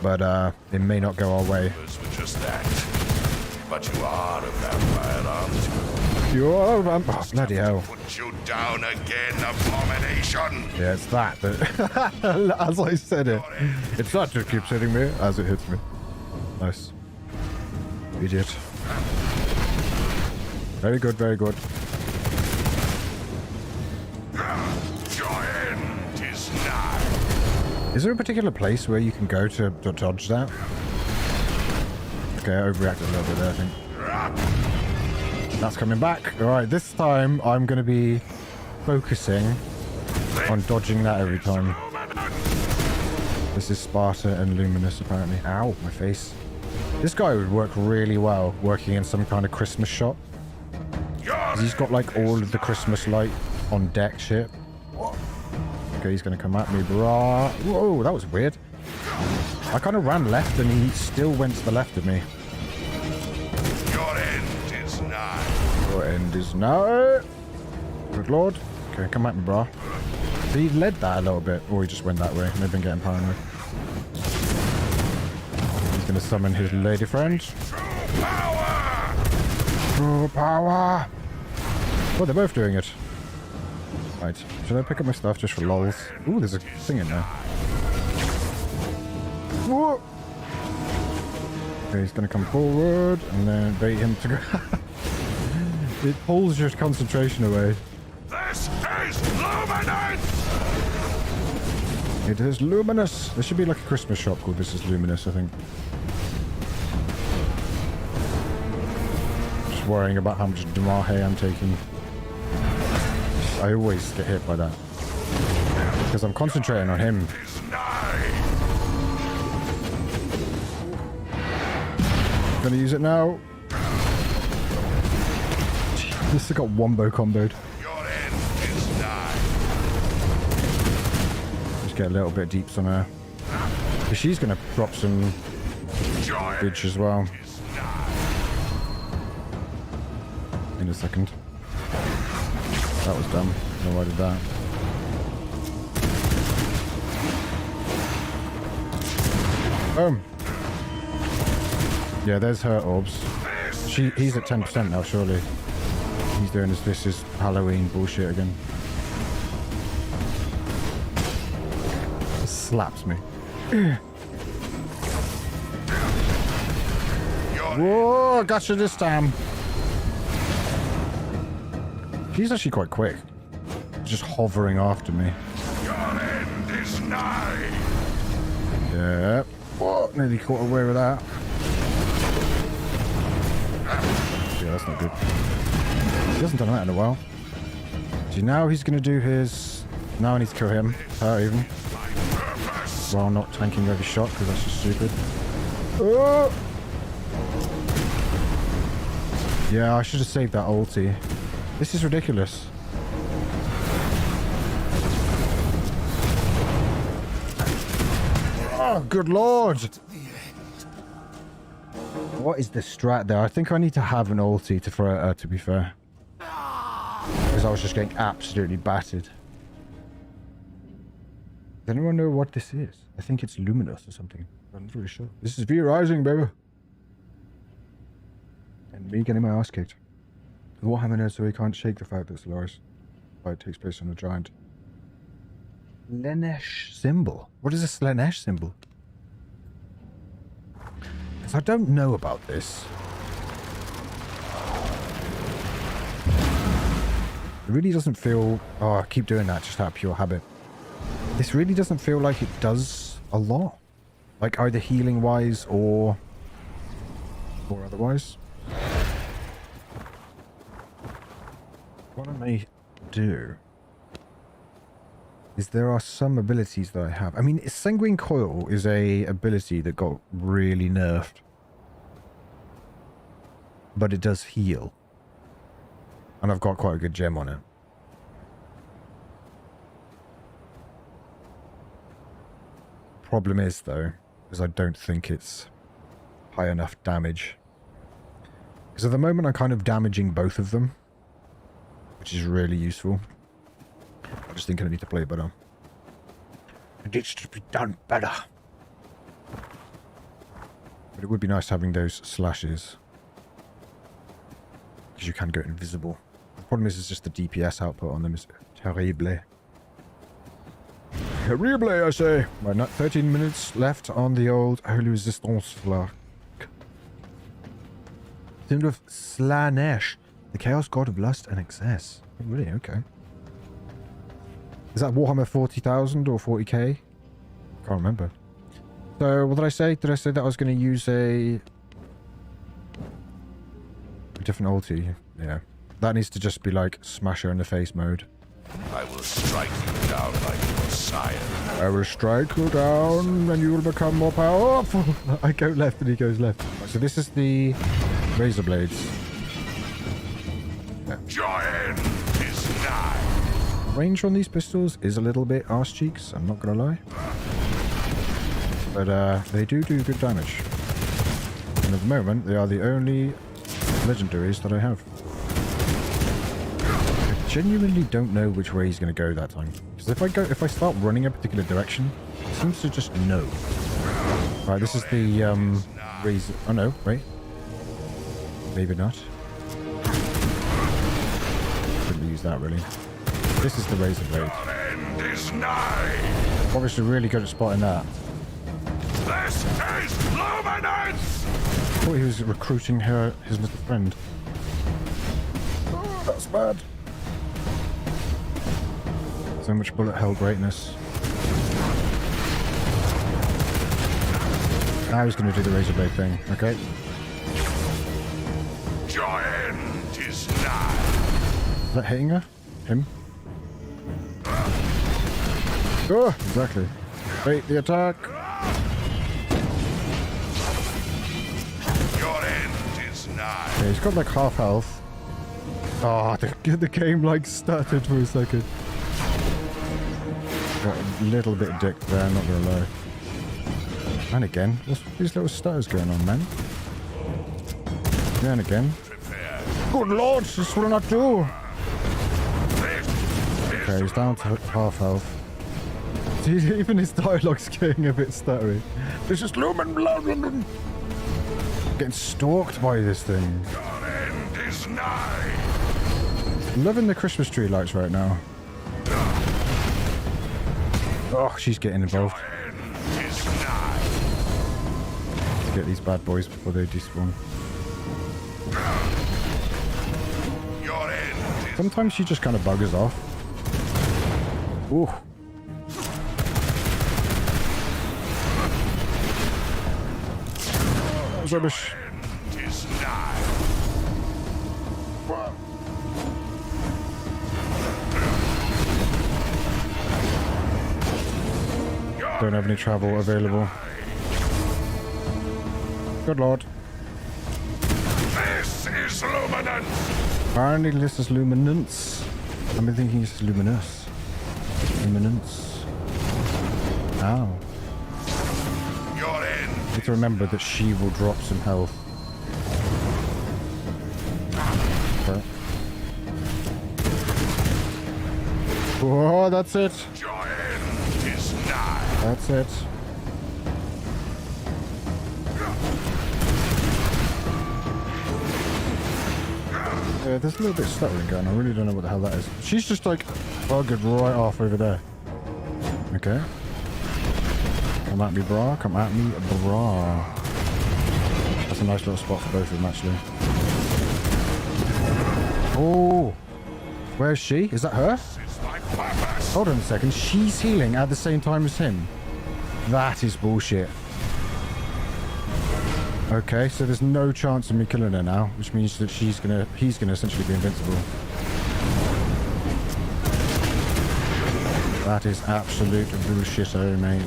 But it may not go our way. Just that. But you are a vampire, aren't you? You are a vampire. Oh, bloody hell. Put you down again, abomination. Yeah, it's that. As I said it. It's that that keeps hitting me as it hits me. Nice. Idiot. Very good, very good. Your end is nigh. Is there a particular place where you can go to dodge that? Okay, I overreacted a little bit there, I think. That's coming back. Alright, this time I'm going to be focusing on dodging that every time. This is Sparta and Luminous, apparently. Ow, my face. This guy would work really well working in some kind of Christmas shop. He's got like all of the Christmas light on deck shit. Okay, he's going to come at me, brah. Whoa, that was weird. I kind of ran left and he still went to the left of me. Your end is nigh. Your end is nigh. Good lord. Okay, come at me, brah. So he led that a little bit. Or he just went that way. Maybe I'm getting paranoid. He's going to summon his lady friend. True power. True power. Oh, they're both doing it. Right. Should I pick up my stuff just for lols? Ooh, there's a thing in there. Whoa. Okay, he's going to come forward and then bait him to go. It pulls your concentration away. This is luminance. It is luminous. There should be like a Christmas shop called This is Luminous, I think. Just worrying about how much Damahe I'm taking. I always get hit by that. Because I'm concentrating on him. Is nigh. Gonna use it now. This has got wombo comboed. Your end is nigh. Just get a little bit deeps on her. Because she's gonna drop some Your end bitch as well. is nigh. In a second. That was dumb. I don't know why I did that. Boom. Yeah, there's her orbs. He's at 10% now, surely. He's doing this is Halloween bullshit again. Just slaps me. Whoa, gotcha this time. She's actually quite quick. Just hovering after me. Your end is nigh. Yeah. Whoa, nearly caught away with that. Yeah, that's not good. He hasn't done that in a while. See, now he's going to do his... Now I need to kill him. Her even. While not tanking every shot, because that's just stupid. Oh! Yeah, I should have saved that ulti. This is ridiculous. Oh, good lord! What is the strat there? I think I need to have an ulti to throw at her, to be fair. Because I was just getting absolutely battered. Does anyone know what this is? I think it's luminous or something. I'm not really sure. This is VRising, baby. And me getting my ass kicked. Warhammer knows so he can't shake the fact that Solaris fight takes place on a giant Slaanesh symbol. What is a Slaanesh symbol? Because I don't know about this. It really doesn't feel... Oh, I keep doing that just out of pure habit. This really doesn't feel like it does a lot. Like either healing wise or otherwise. What I may do is there are some abilities that I have. I mean, Sanguine Coil is a ability that got really nerfed. But it does heal. And I've got quite a good gem on it. Problem is, though, is I don't think it's high enough damage. Because at the moment I'm kind of damaging both of them. Which is really useful. I just think I need to play better. It needs to be done better. But it would be nice having those slashes. Because you can go invisible. The problem is just the DPS output on them is terrible. Terrible, I say. Right, not 13 minutes left on the old Holy Resistance flag. Symbol of Slaanesh, the Chaos God of Lust and Excess. Oh, really? Okay. Is that Warhammer 40,000 or 40k? Can't remember. So, what did I say? Did I say that I was going to use a different ulti? Yeah. That needs to just be like smash her in the face mode. I will strike you down like your sire. I will strike you down and you will become more powerful. I go left and he goes left. So this is the razor blades. Yeah. Your end is nigh. Range on these pistols is a little bit arse cheeks, I'm not gonna lie. But they do good damage. And at the moment, they are the only legendaries that I have. I genuinely don't know which way he's gonna go that time. Because if I start running a particular direction, it seems to just know. Right, this is the razor. Oh no, wait. Maybe not. Couldn't use that really. This is the razor blade. Your end is nigh. Obviously really good at spotting that. This is luminance. I thought he was recruiting her, his little friend. Oh, that's bad. So much bullet hell greatness. I was going to do the razor blade thing, okay? Your end is nigh. Is that hitting her? Him? Oh, exactly. Wait, the attack. Your end is nigh. Okay, he's got like half health. Oh, the game like stuttered for a second. Got a little bit dick there, not gonna lie. And again, what's these little stutters going on, man? And again. Prepare. Good lord, this will not do. Okay, he's down to half health. See, even his dialogue's getting a bit stuttery. This is Lumen Blood. Getting stalked by this thing. Your end is nigh. Loving the Christmas tree lights right now. Oh, she's getting involved. Your end is nigh. Let's get these bad boys before they despawn. Your end is Sometimes she just kind of buggers off. Ooh. That was rubbish. is nigh. Don't have any travel available. Good lord. This is luminance. Apparently this is luminance. I've been thinking it's luminous. Luminance. Ow. Your end. Need to remember that she will drop some health. Okay. Oh, that's it. Your end is nigh. That's it. Yeah, there's a little bit of stuttering going on. I really don't know what the hell that is. She's just like buggered right off over there. Okay. Come at me, brah. Come at me, brah. That's a nice little spot for both of them, actually. Oh! Where's she? Is that her? It's my purpose. Hold on a second. She's healing at the same time as him. That is bullshit. Okay, so there's no chance of me killing her now, which means that he's gonna essentially be invincible. That is absolute bullshit, mate.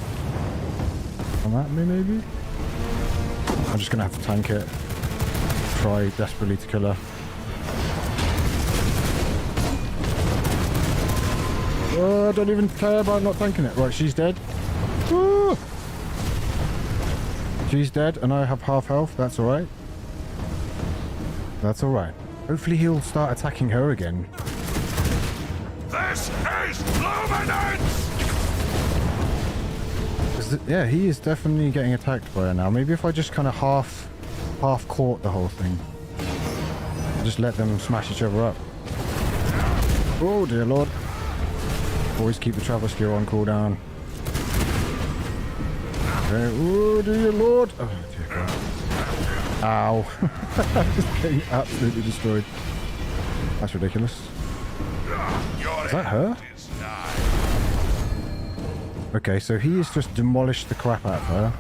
Come at me, maybe? I'm just gonna have to tank it. Try desperately to kill her. Oh, I don't even care about not tanking it. Right, she's dead. Woo! She's dead, and I have half health. That's alright. That's alright. Hopefully he'll start attacking her again. This is luminance. Yeah, he is definitely getting attacked by her now. Maybe if I just kind of half caught the whole thing. Just let them smash each other up. Oh, dear lord. Always keep the travel skill on cooldown. Okay. Oh, dear lord. Oh, dear god. Ow. Just getting absolutely destroyed. That's ridiculous. Is that her? Okay, so he has just demolished the crap out of her.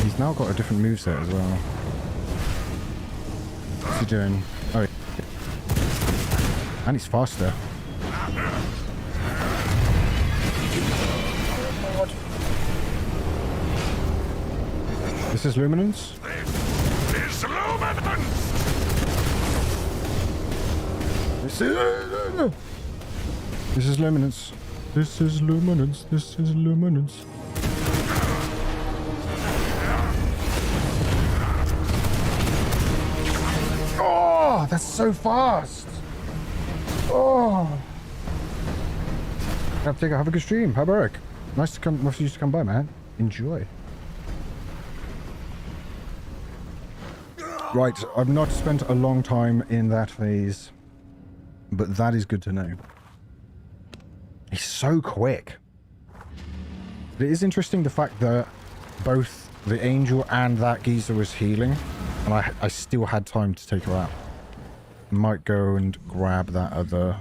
He's now got a different moveset as well. What's he doing? Oh, and he's faster. This is luminance? This is luminance. This is luminance. This is luminance. This is luminance. Oh, that's so fast. Oh. Have a good stream. How about Eric? Nice to come. Nice for you to come by, man. Enjoy. Right, I've not spent a long time in that phase, but that is good to know. He's so quick. It is interesting the fact that both the angel and that geezer was healing, and I still had time to take her out. Might go and grab that other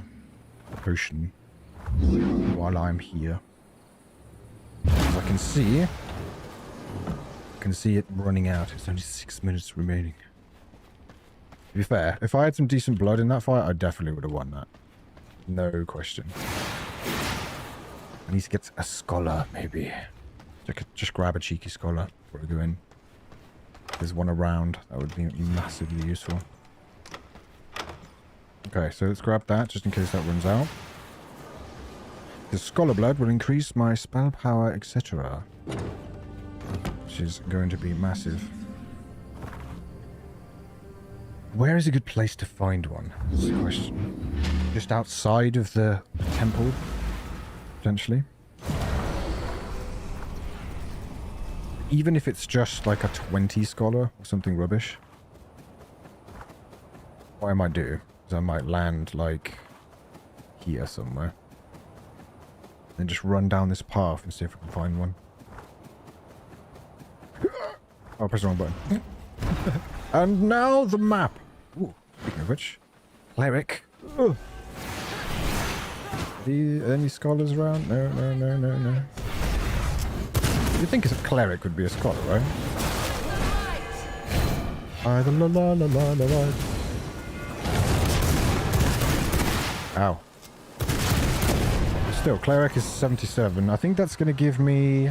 potion while I'm here. As I can see it running out. It's only 6 minutes remaining. To be fair, if I had some decent blood in that fight, I definitely would have won that. No question. I need to get a scholar, maybe. I could just grab a cheeky scholar before I go in. There's one around. That would be massively useful. Okay, so let's grab that, just in case that runs out. The scholar blood will increase my spell power, etc. Which is going to be massive. Where is a good place to find one? That's the question. Just outside of the temple, potentially. Even if it's just like a 20 scholar or something rubbish. What I might do is I might land like here somewhere. Then just run down this path and see if I can find one. Oh, I pressed the wrong button. And now the map. Ooh, speaking of which, cleric. Ooh. Any scholars around? No. You'd think a cleric would be a scholar, right? Right. Ow. Still, cleric is 77. I think that's going to give me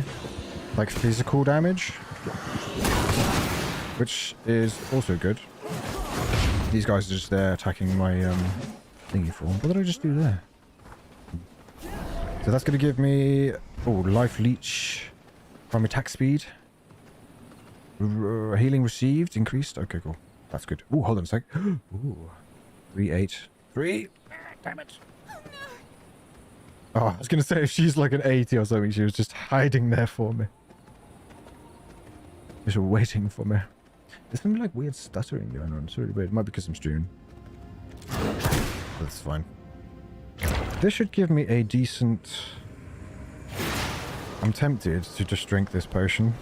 like physical damage, which is also good. These guys are just there attacking my thingy form. What did I just do there? So that's going to give me life leech from attack speed. Healing received increased. Okay, cool. That's good. Ooh, hold on a sec. Ooh, 3, 8, 3. Damn it. Oh, I was going to say if she's like an 80 or something, she was just hiding there for me. Just waiting for me. There's something like weird stuttering going on. It's really weird. It might be because I'm streaming. That's fine. This should give me a decent... I'm tempted to just drink this potion.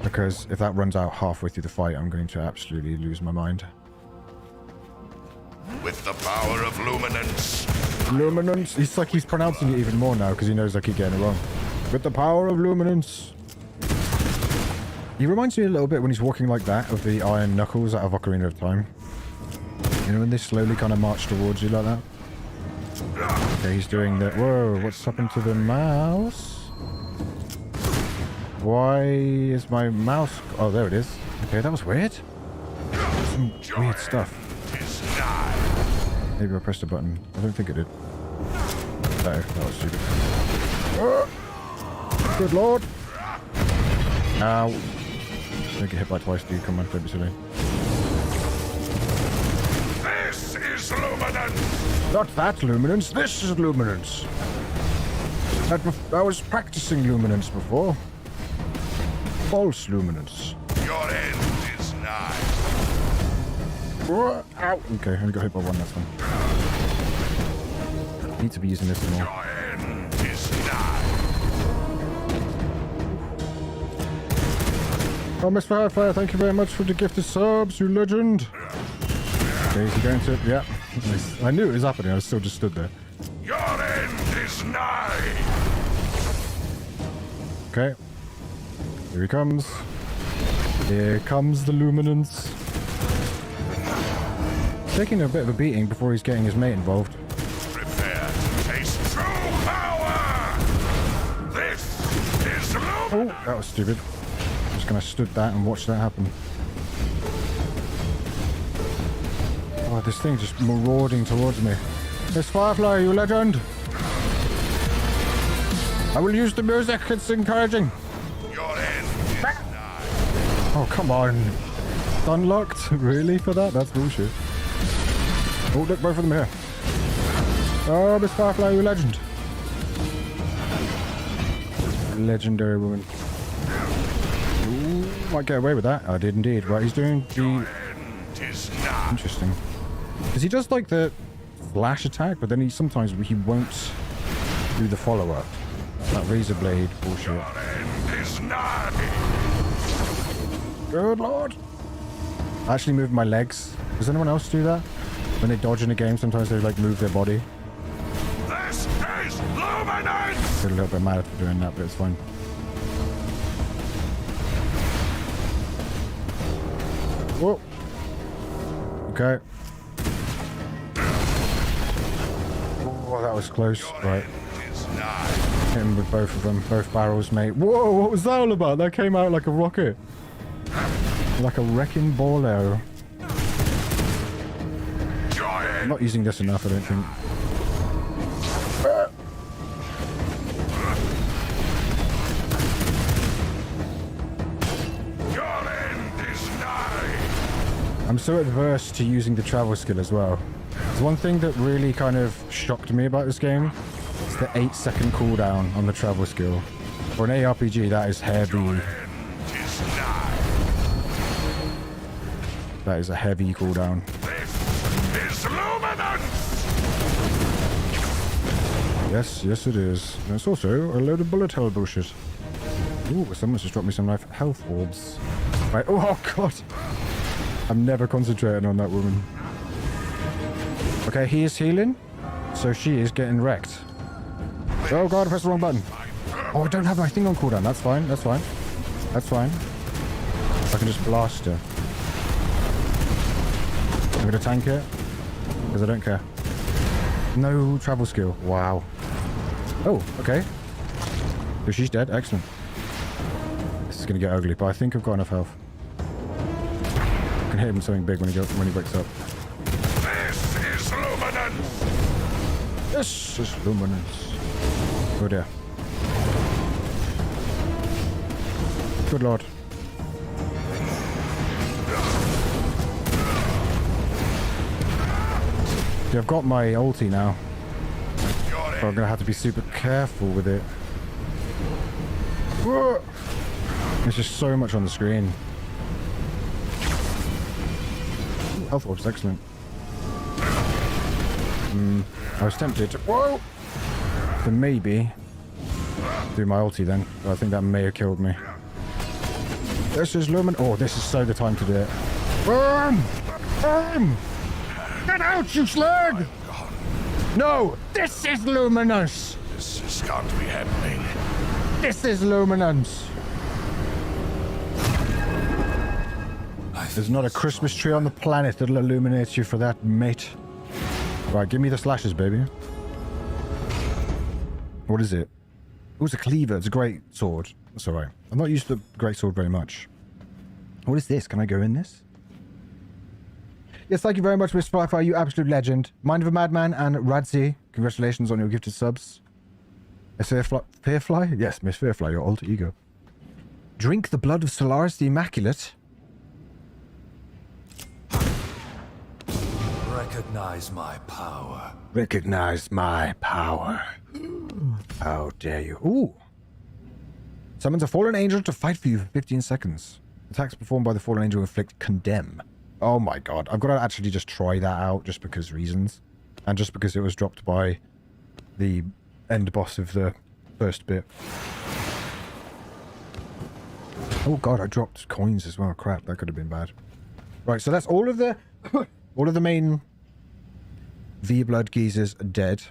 Because if that runs out halfway through the fight, I'm going to absolutely lose my mind. With the power of luminance. Luminance. It's like he's pronouncing it even more now because he knows I keep getting it wrong. With the power of luminance. He reminds me a little bit when he's walking like that of the Iron Knuckles out of Ocarina of Time. You know when they slowly kind of march towards you like that? Okay, he's doing the... Whoa, what's happened to the mouse? Why is my mouse... Oh, there it is. Okay, that was weird. Some weird stuff. Maybe I pressed a button. I don't think it did. No, that was stupid. Good lord. Ow. Don't get hit by twice, dude. Come on, don't be silly. This is luminance. Not that luminance. This is luminance. I was practicing luminance before. False luminance. Your end is nigh. Ow. Okay, I only got hit by one, that's fine. Need to be using this more. Your end is nigh. Oh, Mr. Hardfire, thank you very much for the gifted subs, you legend. Okay, is he going to... Yeah. Nice. I knew it was happening, I still just stood there. Your end is nigh. Okay. Here he comes. Here comes the luminance. Taking a bit of a beating before he's getting his mate involved. Prepare to taste true power. This is luminance. Oh, that was stupid. Just gonna stood that and watch that happen. Oh, this thing just marauding towards me. Miss Firefly, you legend! I will use the music, it's encouraging. Your end is nigh. Oh, come on. Unlocked? Really for that? That's bullshit. Oh, look, both of them here. Oh, Miss Firefly, you legend. Legendary woman. Ooh, might get away with that. I did indeed. Right, he's doing the... End is nigh. Interesting. Because he does like the flash attack, but then he sometimes he won't do the follow-up. That razor blade bullshit. Your end is nigh. Good lord. I actually moved my legs. Does anyone else do that? When they dodge in a game, sometimes they like move their body. This is luminance. Get a little bit mad for doing that, but it's fine. Whoa. Okay. Oh, that was close. Right. Is nigh. Hit him with both of them. Both barrels, mate. Whoa, what was that all about? That came out like a rocket. Like a wrecking ball arrow. I'm not using this enough, I don't think. Your end is nigh. I'm so adverse to using the travel skill as well. There's one thing that really kind of shocked me about this game. It's the 8-second cooldown on the travel skill. For an ARPG, that is heavy. End is nigh. That is a heavy cooldown. This is luminance. Yes it is. And it's also a load of bullet hell bullshit. Ooh, someone's just dropped me some health orbs. Right. Oh god! I'm never concentrating on that woman. Okay, he is healing, so she is getting wrecked. Oh god, I pressed the wrong button. Oh, I don't have my thing on cooldown. That's fine, that's fine. That's fine. I can just blast her. I'm gonna tank it, because I don't care. No travel skill. Wow. Oh, okay. So she's dead. Excellent. going to get ugly, but I think I've got enough health. I can hit him with something big when he wakes up. This is luminance! This is luminance. Oh dear. Good lord. Yeah, I've got my ulti now. But I'm gonna have to be super careful with it. Whoa! There's just so much on the screen. Health orbs, excellent. I was tempted to, whoa! To maybe do my ulti then, but I think that may have killed me. This is Lumen. Oh, this is so the time to do it. Get out, you slag! No, this is luminous. This can't be happening. This is luminance. There's not a Christmas tree on the planet that'll illuminate you for that, mate. Right, give me the slashes, baby. What is it? Oh, it's a cleaver. It's a great sword. That's alright. I'm not used to the great sword very much. What is this? Can I go in this? Yes, thank you very much, Mr. Firefly. You absolute legend. Mind of a Madman and Radzi. Congratulations on your gifted subs. Miss Fearfly? Yes, Miss Fearfly, your alter ego. Drink the blood of Solaris the Immaculate. Recognize my power. Recognize my power. How dare you. Ooh. Summons a fallen angel to fight for you for 15 seconds. Attacks performed by the fallen angel inflict condemn. Oh my god. I've got to actually just try that out just because reasons. And just because it was dropped by the end boss of the first bit. Oh god, I dropped coins as well. Crap, that could have been bad. Right, so that's all of the all of the main V-Blood geezers are dead.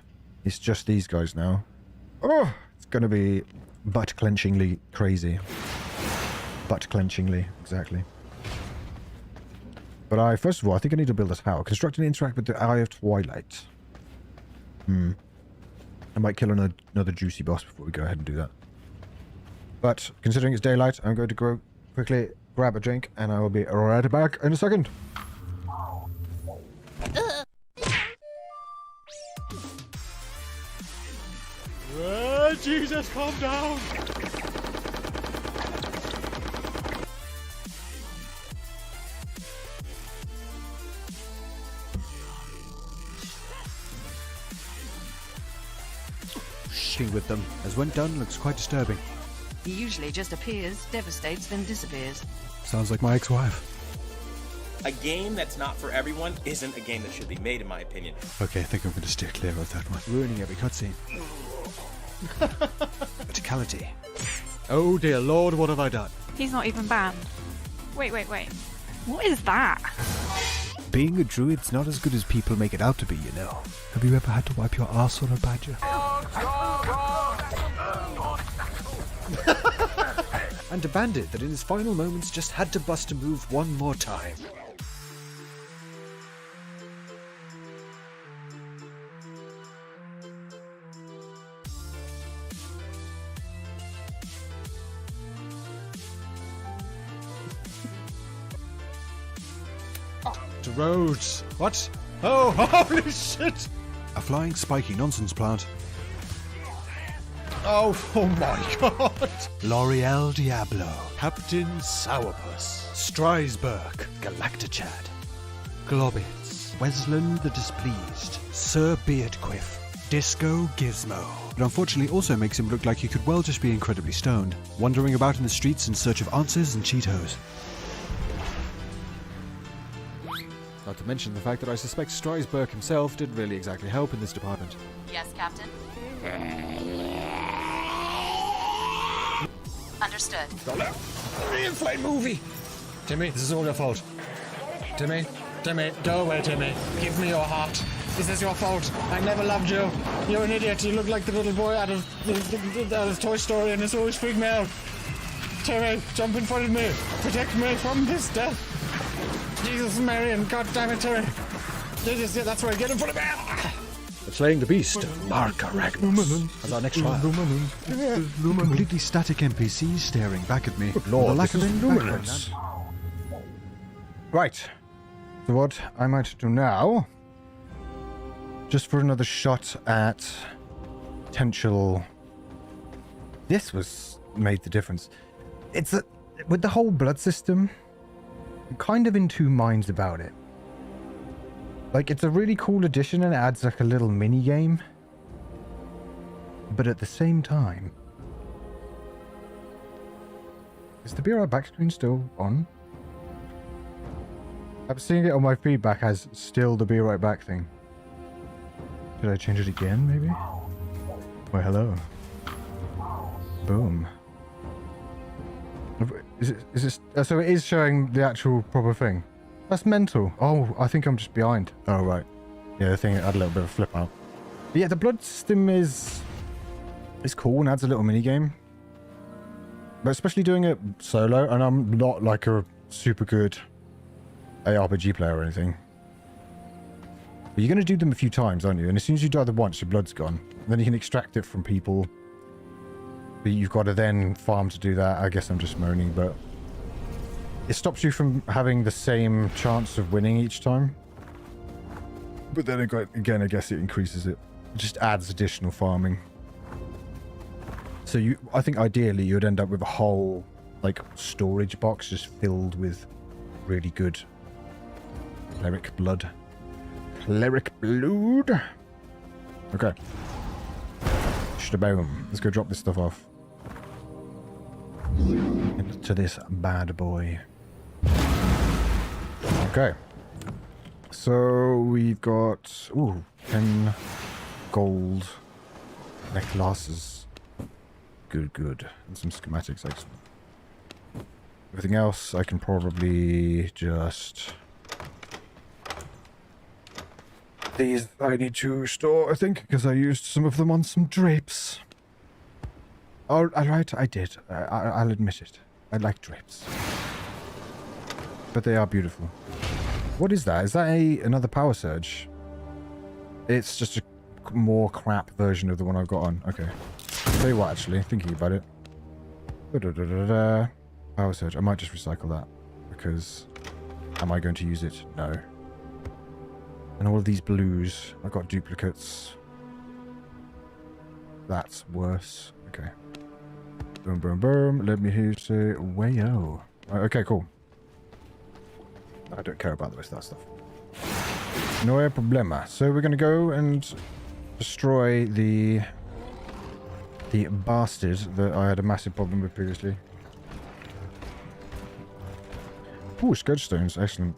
It's just these guys now. Oh, it's gonna be butt-clenchingly crazy. Butt-clenchingly, exactly. But first of all, I think I need to build a tower. Construct and interact with the Eye of Twilight. I might kill another juicy boss before we go ahead and do that. But considering it's daylight, I'm going to go quickly grab a drink, and I will be right back in a second. Jesus, calm down! With them, as when done, looks quite disturbing. He usually just appears, devastates, then disappears. Sounds like my ex-wife. A game that's not for everyone isn't a game that should be made, in my opinion. Okay, I think I'm going to steer clear of that one. Ruining every cutscene. Verticality. Oh dear lord, what have I done? He's not even banned. Wait. What is that? Being a druid's not as good as people make it out to be, you know. Have you ever had to wipe your arse on a badger? And a bandit that in his final moments just had to bust a move one more time. To roads. What? Oh, holy shit! A flying spiky nonsense plant. Oh my god! L'Oreal Diablo, Captain Sourpuss, Strasburg, Galactachad, Globbits, Weslan the Displeased, Sir Beardquiff, Disco Gizmo. It unfortunately also makes him look like he could well just be incredibly stoned, wandering about in the streets in search of answers and Cheetos. Not to mention the fact that I suspect Strasburg himself didn't really exactly help in this department. Yes, Captain. Understood. Reinflate movie! Timmy, this is all your fault. Timmy, go away, Timmy. Give me your heart. This is your fault. I never loved you. You're an idiot. You look like the little boy out of Toy Story, and it's always freaked me out. Timmy, jump in front of me. Protect me from this death. Jesus, Mary, and God damn it, Timmy. Jesus, yeah, that's right. Get in front of me. slaying the beast, Marka Ragnos, as our next trial. Completely static NPCs staring back at me. Lord, with a lack this of is any Gloomrot. background. Right. So what I might do now, just for another shot at potential... This made the difference. It's with the whole blood system, I'm kind of in two minds about it. Like, it's a really cool addition and it adds like a little mini game. But at the same time... Is the Be Right Back screen still on? I'm seeing it on my feedback as still the Be Right Back thing. Should I change it again, maybe? Well, hello. Boom. Is this... so it is showing the actual proper thing. That's mental. Oh, I think I'm just behind. Oh, right. Yeah, the thing had a little bit of a flip out. But yeah, the blood system is cool and adds a little mini game. But especially doing it solo, and I'm not like a super good ARPG player or anything. But you're going to do them a few times, aren't you? And as soon as you die the once, your blood's gone. And then you can extract it from people. But you've got to then farm to do that. I guess I'm just moaning, but... It stops you from having the same chance of winning each time. But then again, I guess it increases it. It just adds additional farming. So I think ideally you'd end up with a whole, like, storage box just filled with really good cleric blood. Cleric blood. Okay. Shtaboom. Let's go drop this stuff off. Into this bad boy. Okay. So we've got 10 gold necklaces. Good. And some schematics, excellent. Everything else I can probably just... These I need to store, I think, because I used some of them on some drapes. Oh, alright, I did. I'll admit it. I like drapes. But they are beautiful. What is that? Is that another power surge? It's just a more crap version of the one I've got on. Okay. Tell you what, actually, thinking about it. Power surge. I might just recycle that. Because... Am I going to use it? No. And all of these blues. I've got duplicates. That's worse. Okay. Boom. Let me hear you say, wayo. Okay, cool. I don't care about the rest of that stuff. No problema. So we're going to go and destroy the bastard that I had a massive problem with previously. Ooh, scourge stones. Excellent.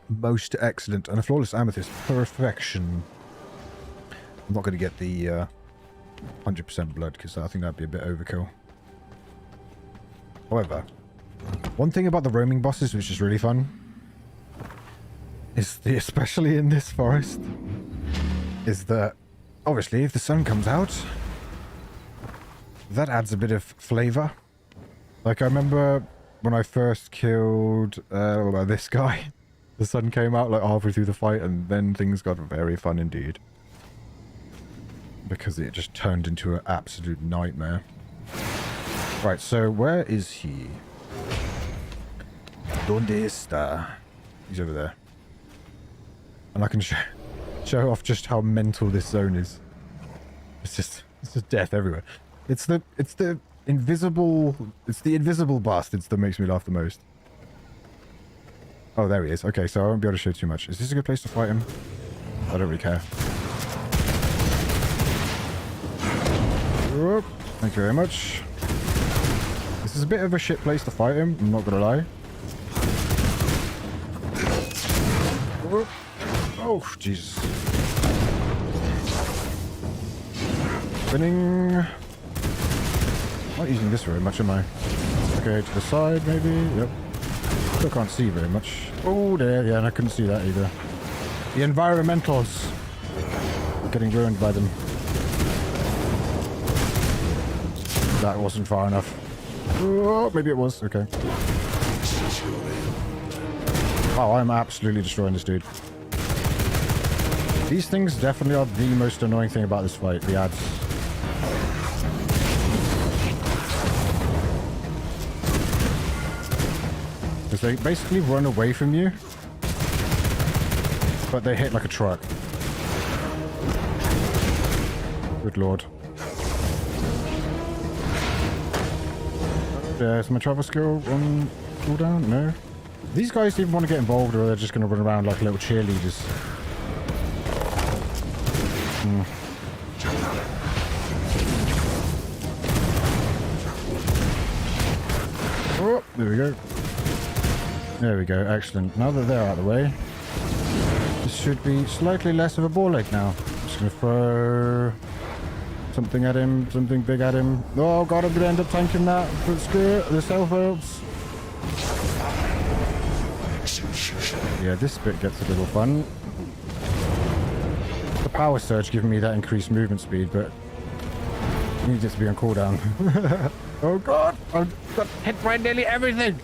Most excellent. And a flawless amethyst. Perfection. I'm not going to get the 100% blood because I think that'd be a bit overkill. However, one thing about the roaming bosses which is really fun is especially in this forest, is that obviously if the sun comes out, that adds a bit of flavor. Like I remember when I first killed this guy, the sun came out like halfway through the fight and then things got very fun indeed. Because it just turned into an absolute nightmare. Right, so where is he? Donde está? He's over there. And I can show off just how mental this zone is. It's just death everywhere. It's the invisible bastards that makes me laugh the most. Oh, there he is. Okay, so I won't be able to show too much. Is this a good place to fight him? I don't really care. Whoop. Thank you very much. This is a bit of a shit place to fight him, I'm not gonna lie. Whoop. Oh, Jesus. Spinning. Not using this very much, am I? Okay, to the side, maybe? Yep. Still can't see very much. Oh, there, yeah, and I couldn't see that either. The environmentals. I'm getting ruined by them. That wasn't far enough. Oh, maybe it was. Okay. Oh, I'm absolutely destroying this dude. These things definitely are the most annoying thing about this fight, the ads. Because they basically run away from you, but they hit like a truck. Good lord. Is my travel skill on cooldown? No. These guys even want to get involved, or they're just going to run around like little cheerleaders. Oh, there we go. There we go. Excellent. Now that they're out of the way, this should be slightly less of a ball ache now. I'm just going to throw something at him, something big at him. Oh god, I'm going to end up tanking that. But screw it, the self helps. Yeah, this bit gets a little fun. The power surge giving me that increased movement speed, but I need it to be on cooldown. Oh god, I've got hit by nearly everything.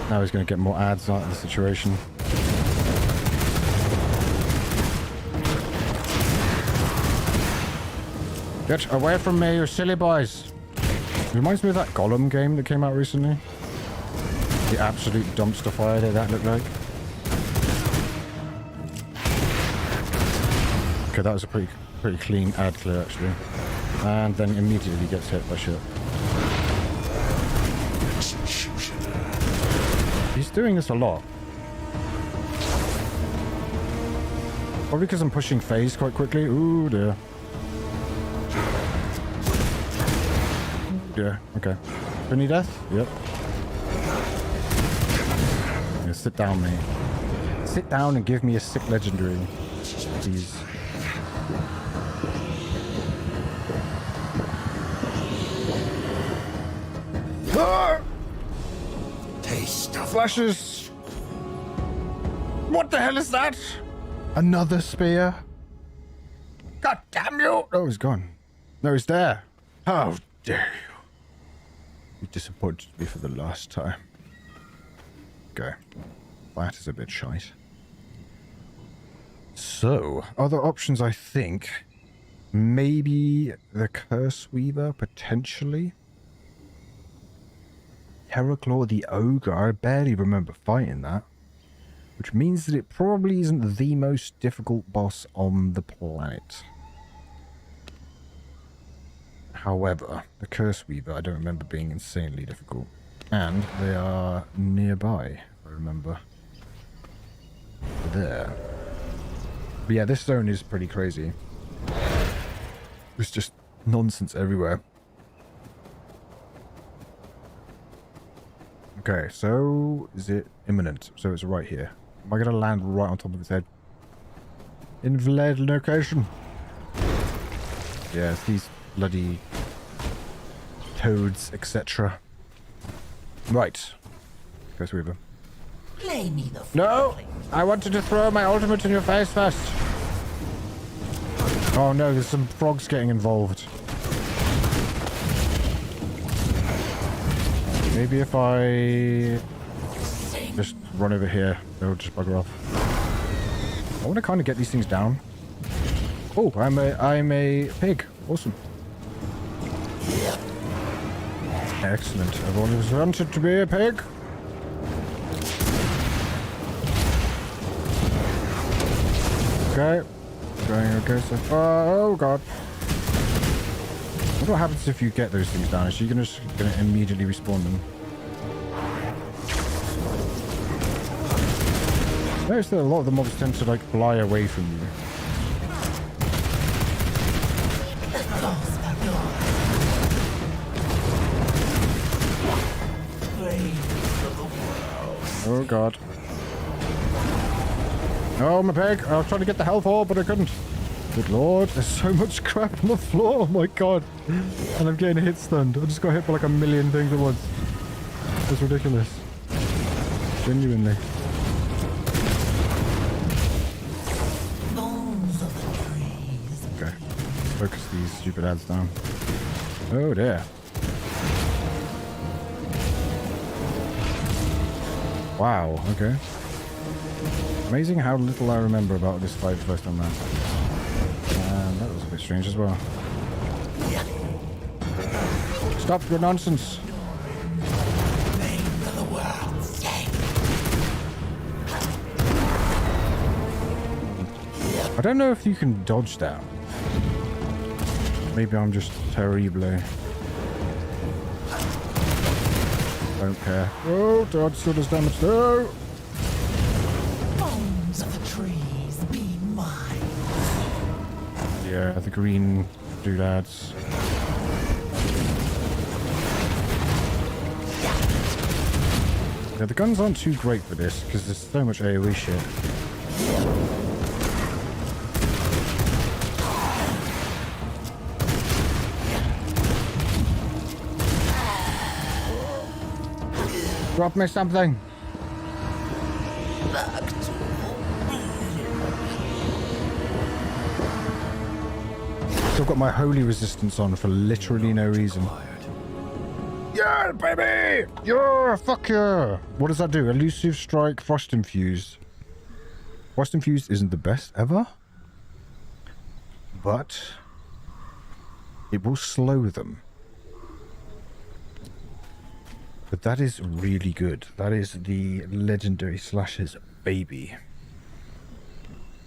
Now he's going to get more ads out of the situation. Get away from me, you silly boys. It reminds me of that Gollum game that came out recently. The absolute dumpster fire that looked like. Okay, that was a pretty clean ad clear actually. And then immediately gets hit by shit. He's doing this a lot. Probably because I'm pushing phase quite quickly. Ooh dear. Yeah, okay. Any death? Yep. Yeah, sit down, mate. Sit down and give me a sick legendary. Please. Ah! Taste of Flashes! What the hell is that? Another spear? God damn you! Oh, he's gone. No, he's there. How dare you? You disappointed me for the last time. Okay. That is a bit shite. So, other options, I think. Maybe the Curse Weaver, potentially. Terraclaw the Ogre. I barely remember fighting that. Which means that it probably isn't the most difficult boss on the planet. However, the Curse Weaver I don't remember being insanely difficult. And they are nearby, if I remember. There. But yeah, this zone is pretty crazy. There's just nonsense everywhere. Okay, so is it imminent? So it's right here. Am I going to land right on top of his head? Invalid location. Yeah, it's these bloody toads, etc. Right. Curse Weaver. Play me the No! I wanted to throw my ultimate in your face first. Oh no, there's some frogs getting involved. Maybe if I just run over here, they'll just bugger off. I want to kind of get these things down. Oh, I'm a pig. Awesome. Excellent. I've always wanted to be a pig. Okay. Going okay so far. Oh god. What happens if you get those things down? Is she gonna immediately respawn them? Notice that a lot of the mobs tend to like fly away from you. Oh god. Oh, my pig. I was trying to get the health orb, but I couldn't. Good lord, there's so much crap on the floor. Oh my god. And I'm getting hit stunned. I just got hit by like a million things at once. That's ridiculous. Genuinely. Okay. Focus these stupid ads down. Oh dear. Wow, okay. Amazing how little I remember about this fight first time round. And that was a bit strange as well. Stop your nonsense! I don't know if you can dodge that. Maybe I'm just terrible. Don't care. Oh, dodge still does damage. No! Bones of the trees be mine. Yeah, the green doodads. Yeah, the guns aren't too great for this because there's so much AoE shit. Drop me something. Still got my holy resistance on for literally no reason. Yeah, baby! Yeah, fuck yeah! What does that do? Elusive strike, frost infused. Frost infused isn't the best ever, but it will slow them. But that is really good. That is the legendary slashes baby.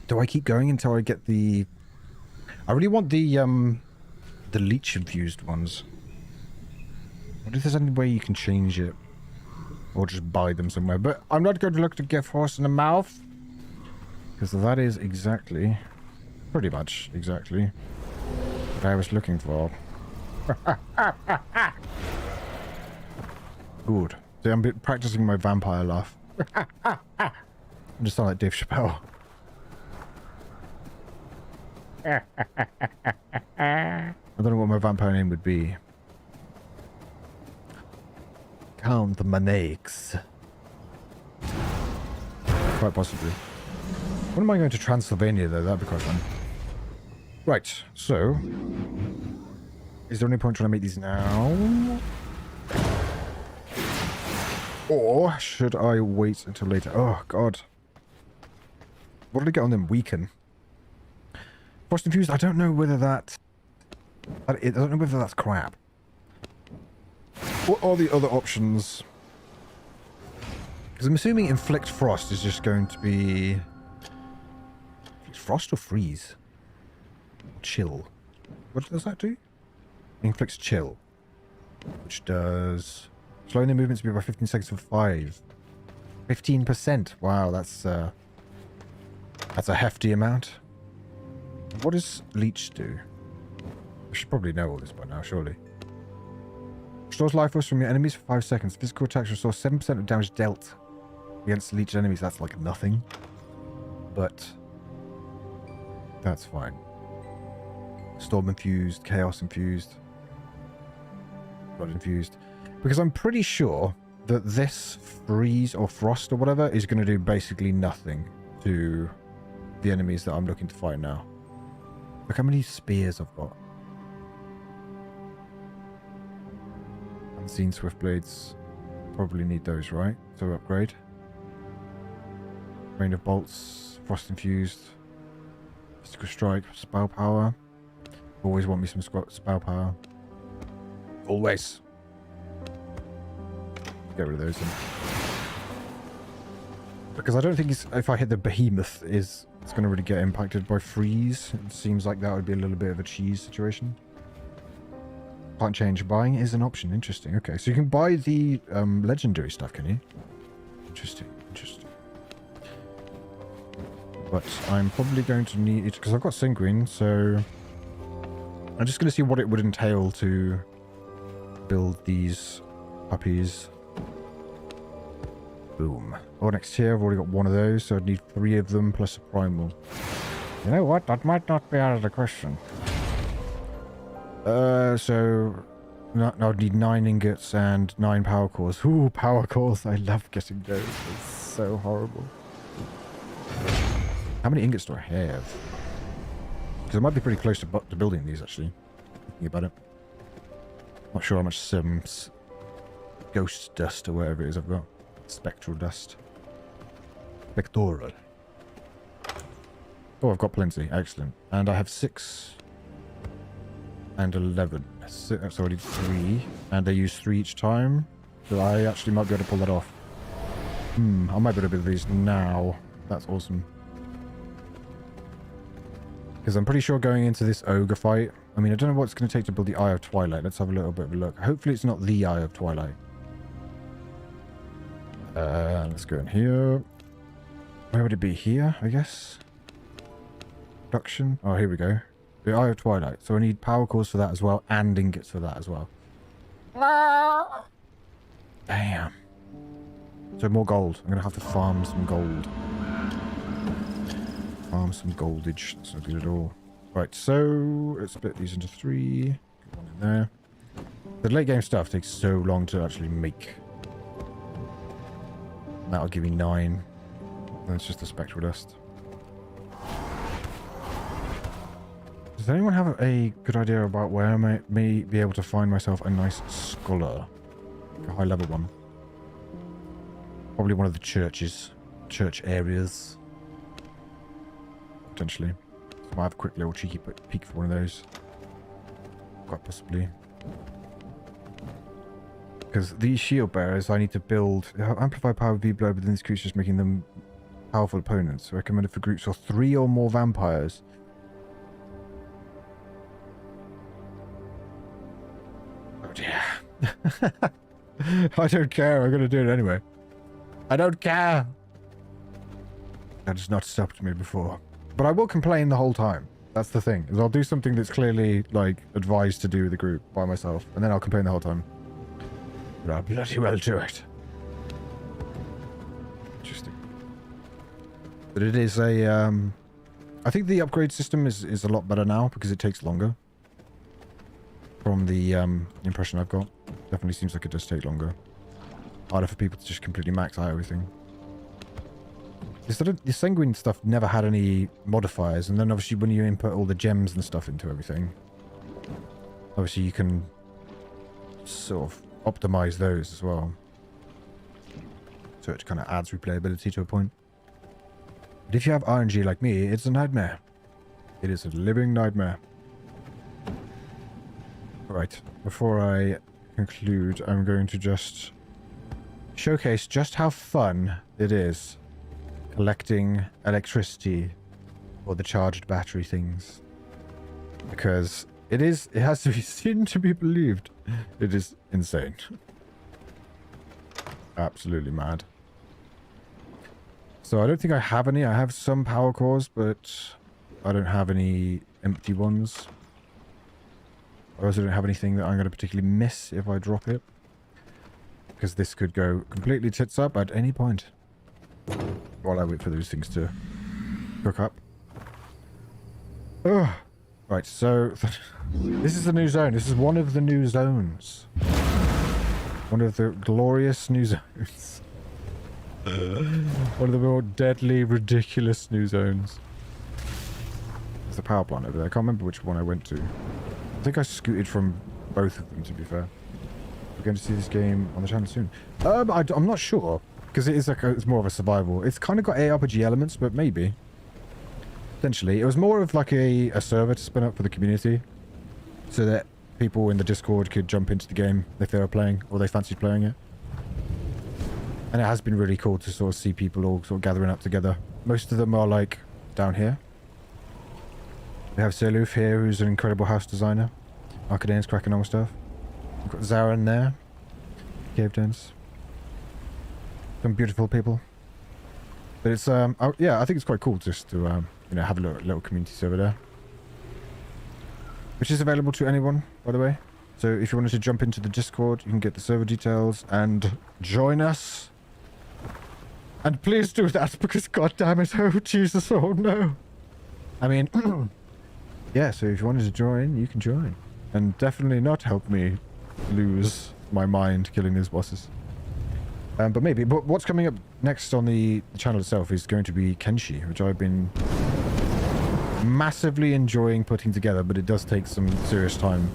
Do I keep going until I get the... I really want the leech infused ones. I wonder if there's any way you can change it. Or just buy them somewhere. But I'm not going to look to get frost in the mouth. Because that is exactly... pretty much exactly what I was looking for. Good. See, I'm practicing my vampire laugh. I just sound like Dave Chappelle. I don't know what my vampire name would be. Count the Manakes. Quite possibly. When am I going to Transylvania, though? That'd be quite fun. Right, so... is there any point trying to make these now? Or should I wait until later? Oh, God. What did I get on them? Weaken. Frost infused, I don't know whether that... I don't know whether that's crap. What are the other options? Because I'm assuming inflict frost is just going to be... frost or freeze? Chill. What does that do? Inflicts chill. Which does... slowing their movement speed by 15 seconds for 5. 15%. Wow, that's a hefty amount. What does leech do? I should probably know all this by now, surely. Restores life force from your enemies for 5 seconds. Physical attacks restore 7% of damage dealt against leech enemies. That's like nothing. But that's fine. Storm infused, chaos infused, blood infused. Because I'm pretty sure that this freeze or frost or whatever is going to do basically nothing to the enemies that I'm looking to fight now. Look how many spears I've got. Unseen swift blades. Probably need those, right? So upgrade. Rain of bolts. Frost infused. Mystical strike. Spell power. Always want me some spell power. Always. Get rid of those then. Because I don't think if I hit the behemoth it's going to really get impacted by freeze. It seems like that would be a little bit of a cheese situation. Can't change. Buying is an option. Interesting. Okay, so you can buy the legendary stuff, can you? Interesting. Interesting. But I'm probably going to need it because I've got Sanguine, so I'm just going to see what it would entail to build these puppies. Boom. Oh, next tier, I've already got one of those, so I'd need 3 of them plus a primal. You know what? That might not be out of the question. So... no, I'd need 9 ingots and 9 power cores. Ooh, power cores. I love getting those. It's so horrible. How many ingots do I have? Because I might be pretty close to building these, actually. Thinking about it. Not sure how much ghost dust or whatever it is I've got. Spectral dust. Pectoral. Oh, I've got plenty. Excellent. And I have 6 and 11. So that's already 3. And they use 3 each time. So I actually might be able to pull that off. I might be able to build these now. That's awesome. Because I'm pretty sure going into this ogre fight... I mean, I don't know what it's going to take to build the Eye of Twilight. Let's have a little bit of a look. Hopefully it's not the Eye of Twilight. Let's go in here. Where would it be? Here, I guess? Production. Oh, here we go. The Eye of Twilight. So I need power cores for that as well, and ingots for that as well. Damn. So more gold. I'm going to have to farm some gold. Farm some goldage. That's not good at all. Right, so let's split these into 3. Get one in there. The late game stuff takes so long to actually make. That'll give me 9. That's just the spectral dust. Does anyone have a good idea about where I may be able to find myself a nice scholar? A high level one. Probably one of the churches. Church areas. Potentially. So I might have a quick little cheeky peek for one of those. Quite possibly. Because these shield bearers I need to build. Amplify power V-blow within these creatures, making them powerful opponents. Recommended for groups of 3 or more vampires. Oh dear. I don't care. I'm going to do it anyway. I don't care. That has not stopped me before. But I will complain the whole time. That's the thing. Is I'll do something that's clearly, like, advised to do with the group by myself. And then I'll complain the whole time. But I'll bloody well do it. Interesting. But it is a, I think the upgrade system is a lot better now because it takes longer. From the impression I've got. Definitely seems like it does take longer. Harder for people to just completely max out everything. The sanguine stuff never had any modifiers, and then obviously when you input all the gems and stuff into everything, obviously you can sort of optimize those as well. So it kind of adds replayability to a point. But if you have RNG like me, it's a nightmare. It is a living nightmare. Alright, before I conclude, I'm going to just showcase just how fun it is collecting electricity for the charged battery things. Because it has to be seen to be believed. It is insane. Absolutely mad. So I don't think I have any. I have some power cores, but I don't have any empty ones. I also don't have anything that I'm going to particularly miss if I drop it. Because this could go completely tits up at any point. While I wait for those things to cook up. Ugh. Right, so this is the new zone. This is one of the new zones. One of the glorious new zones. One of the more deadly, ridiculous new zones. There's the power plant over there. I can't remember which one I went to. I think I scooted from both of them, to be fair. We're going to see this game on the channel soon. I'm not sure. Because it is like it's more of a survival. It's kind of got ARPG elements, but maybe. Potentially. It was more of like a server to spin up for the community. So that people in the Discord could jump into the game if they were playing, or they fancied playing it. And it has been really cool to sort of see people all sort of gathering up together. Most of them are like down here. We have Seluf here, who's an incredible house designer. Arcadene's cracking on with stuff. We've got Zarin there. Cave Dens. Some beautiful people. But it's yeah, I think it's quite cool just to you know, have a little community server there, which is available to anyone, by the way. So if you wanted to jump into the Discord, you can get the server details and join us. And please do that, because god damn it, oh Jesus, oh no. I mean, yeah, so if you wanted to join, you can join. And definitely not help me lose my mind killing these bosses. But maybe. But what's coming up next on the channel itself is going to be Kenshi, which I've been massively enjoying putting together, but it does take some serious time.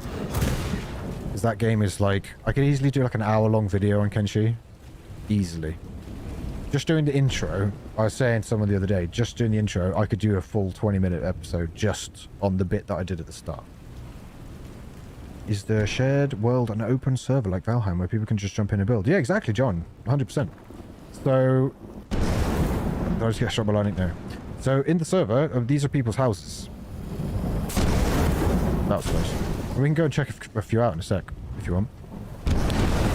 Because that game is like... I could easily do like an hour-long video on Kenshi. Easily. just doing the intro, I was saying to someone the other day, just doing the intro, I could do a full 20-minute episode just on the bit that I did at the start. Is the shared world an open server like Valheim where people can just jump in and build? Yeah, exactly, John. 100%. So... I just get shot by lightning now. So, in the server, these are people's houses. That was close. We can go and check a few out in a sec, if you want.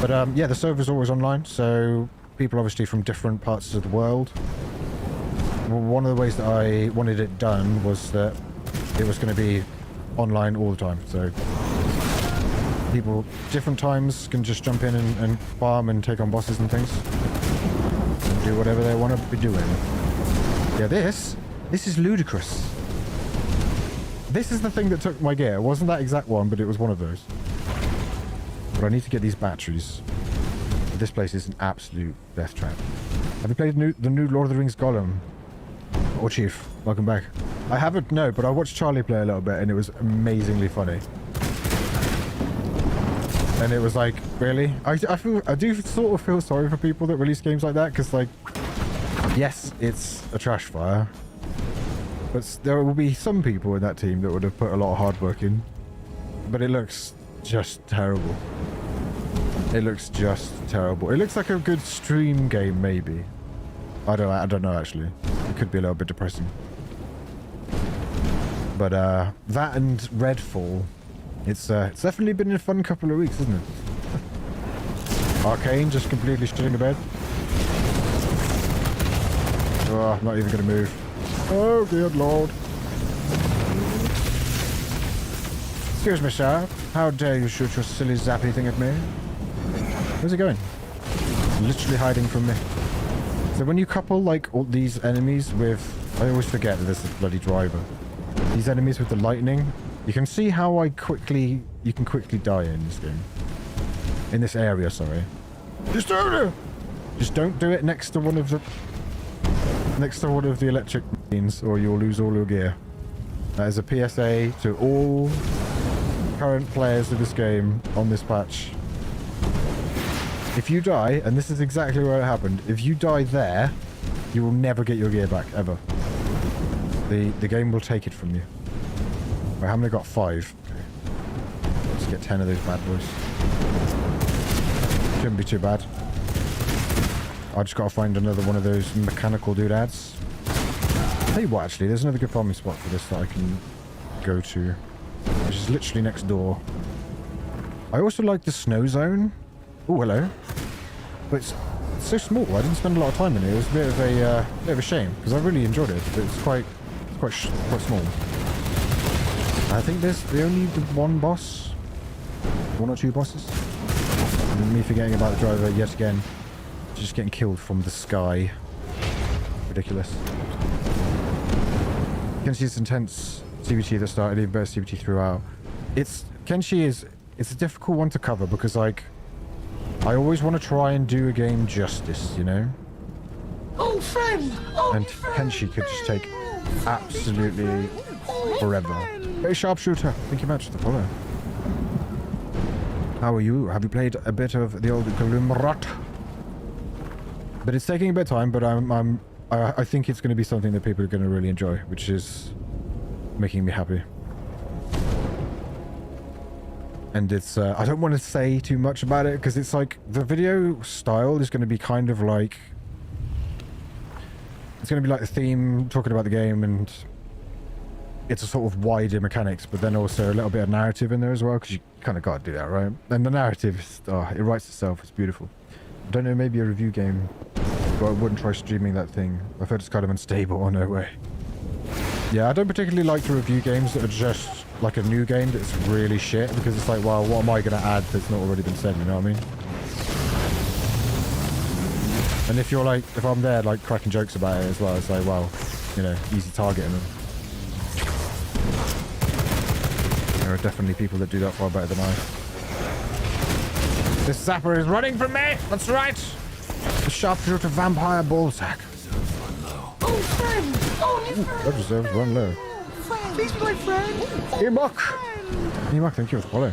But, yeah, the server's always online, so people obviously from different parts of the world. One of the ways that I wanted it done was that it was going to be online all the time, so people different times can just jump in and farm and take on bosses and things and do whatever they want to be doing. Yeah, this is ludicrous. This is the thing that took my gear. It wasn't that exact one, but it was one of those. But I need to get these batteries. This place is an absolute death trap. Have you played the new Lord of the Rings Gollum? Or Chief, welcome back. I haven't, no, but I watched Charlie play a little bit and it was amazingly funny. And it was like, really? I do sort of feel sorry for people that release games like that, because like, yes, it's a trash fire, but there will be some people in that team that would have put a lot of hard work in. But it looks just terrible. It looks just terrible. It looks like a good stream game, maybe. I don't know actually. It could be a little bit depressing. But that and Redfall, it's definitely been a fun couple of weeks, isn't it? Arcane just completely shitting the bed. Oh, I'm not even gonna move. Oh, good lord. Excuse me, sir. How dare you shoot your silly zappy thing at me? Where's it going? Literally hiding from me. So when you couple like all these enemies with, I always forget that there's a bloody driver. These enemies with the lightning, you can see how you can quickly die in this game. In this area, sorry. Just don't do it next to one of the electric machines, or you'll lose all your gear. That is a PSA to all current players of this game on this patch. If you die, and this is exactly where it happened, if you die there, you will never get your gear back, ever. The game will take it from you. Right, how many got? 5. Okay. Let's get 10 of those bad boys. Shouldn't be too bad. I just gotta find another one of those mechanical doodads. Tell you what, actually, there's another good farming spot for this that I can go to, which is literally next door. I also like the snow zone. Oh, hello. But it's so small. I didn't spend a lot of time in it. It was a bit of a shame because I really enjoyed it. But it's quite small. I think there's only the one boss, 1 or 2 bosses. And me forgetting about the driver yet again. Just getting killed from the sky. Ridiculous. Kenshi's intense CBT at the start, and even better CBT throughout. Kenshi is a difficult one to cover because like I always want to try and do a game justice, you know? Oh, friend! Oh, and Kenshi could just take absolutely forever. Hey, sharpshooter, thank you much for the follow. How are you? Have you played a bit of the old Gloomrot? But it's taking a bit of time, but I think it's going to be something that people are going to really enjoy, which is making me happy. And it's, I don't want to say too much about it, because it's like, the video style is going to be kind of like, it's going to be like the theme, talking about the game, and it's a sort of wider mechanics, but then also a little bit of narrative in there as well, because you kind of got to do that, right? And the narrative, it writes itself, it's beautiful. I don't know, maybe a review game, but I wouldn't try streaming that thing. I've heard it's kind of unstable, or no way. Yeah, I don't particularly like to review games that are just like a new game that's really shit, because it's like, well, what am I going to add that's not already been said, you know what I mean? And if you're like, if I'm there like cracking jokes about it as well, it's like, well, you know, easy targeting them. There are definitely people that do that far better than I. This zapper is running from me! That's right! The sharpshooter vampire ballsack. Oh, friend! Oh, new friend! That deserves run low. Please play friend! Emok! Emok, thank you for the follow.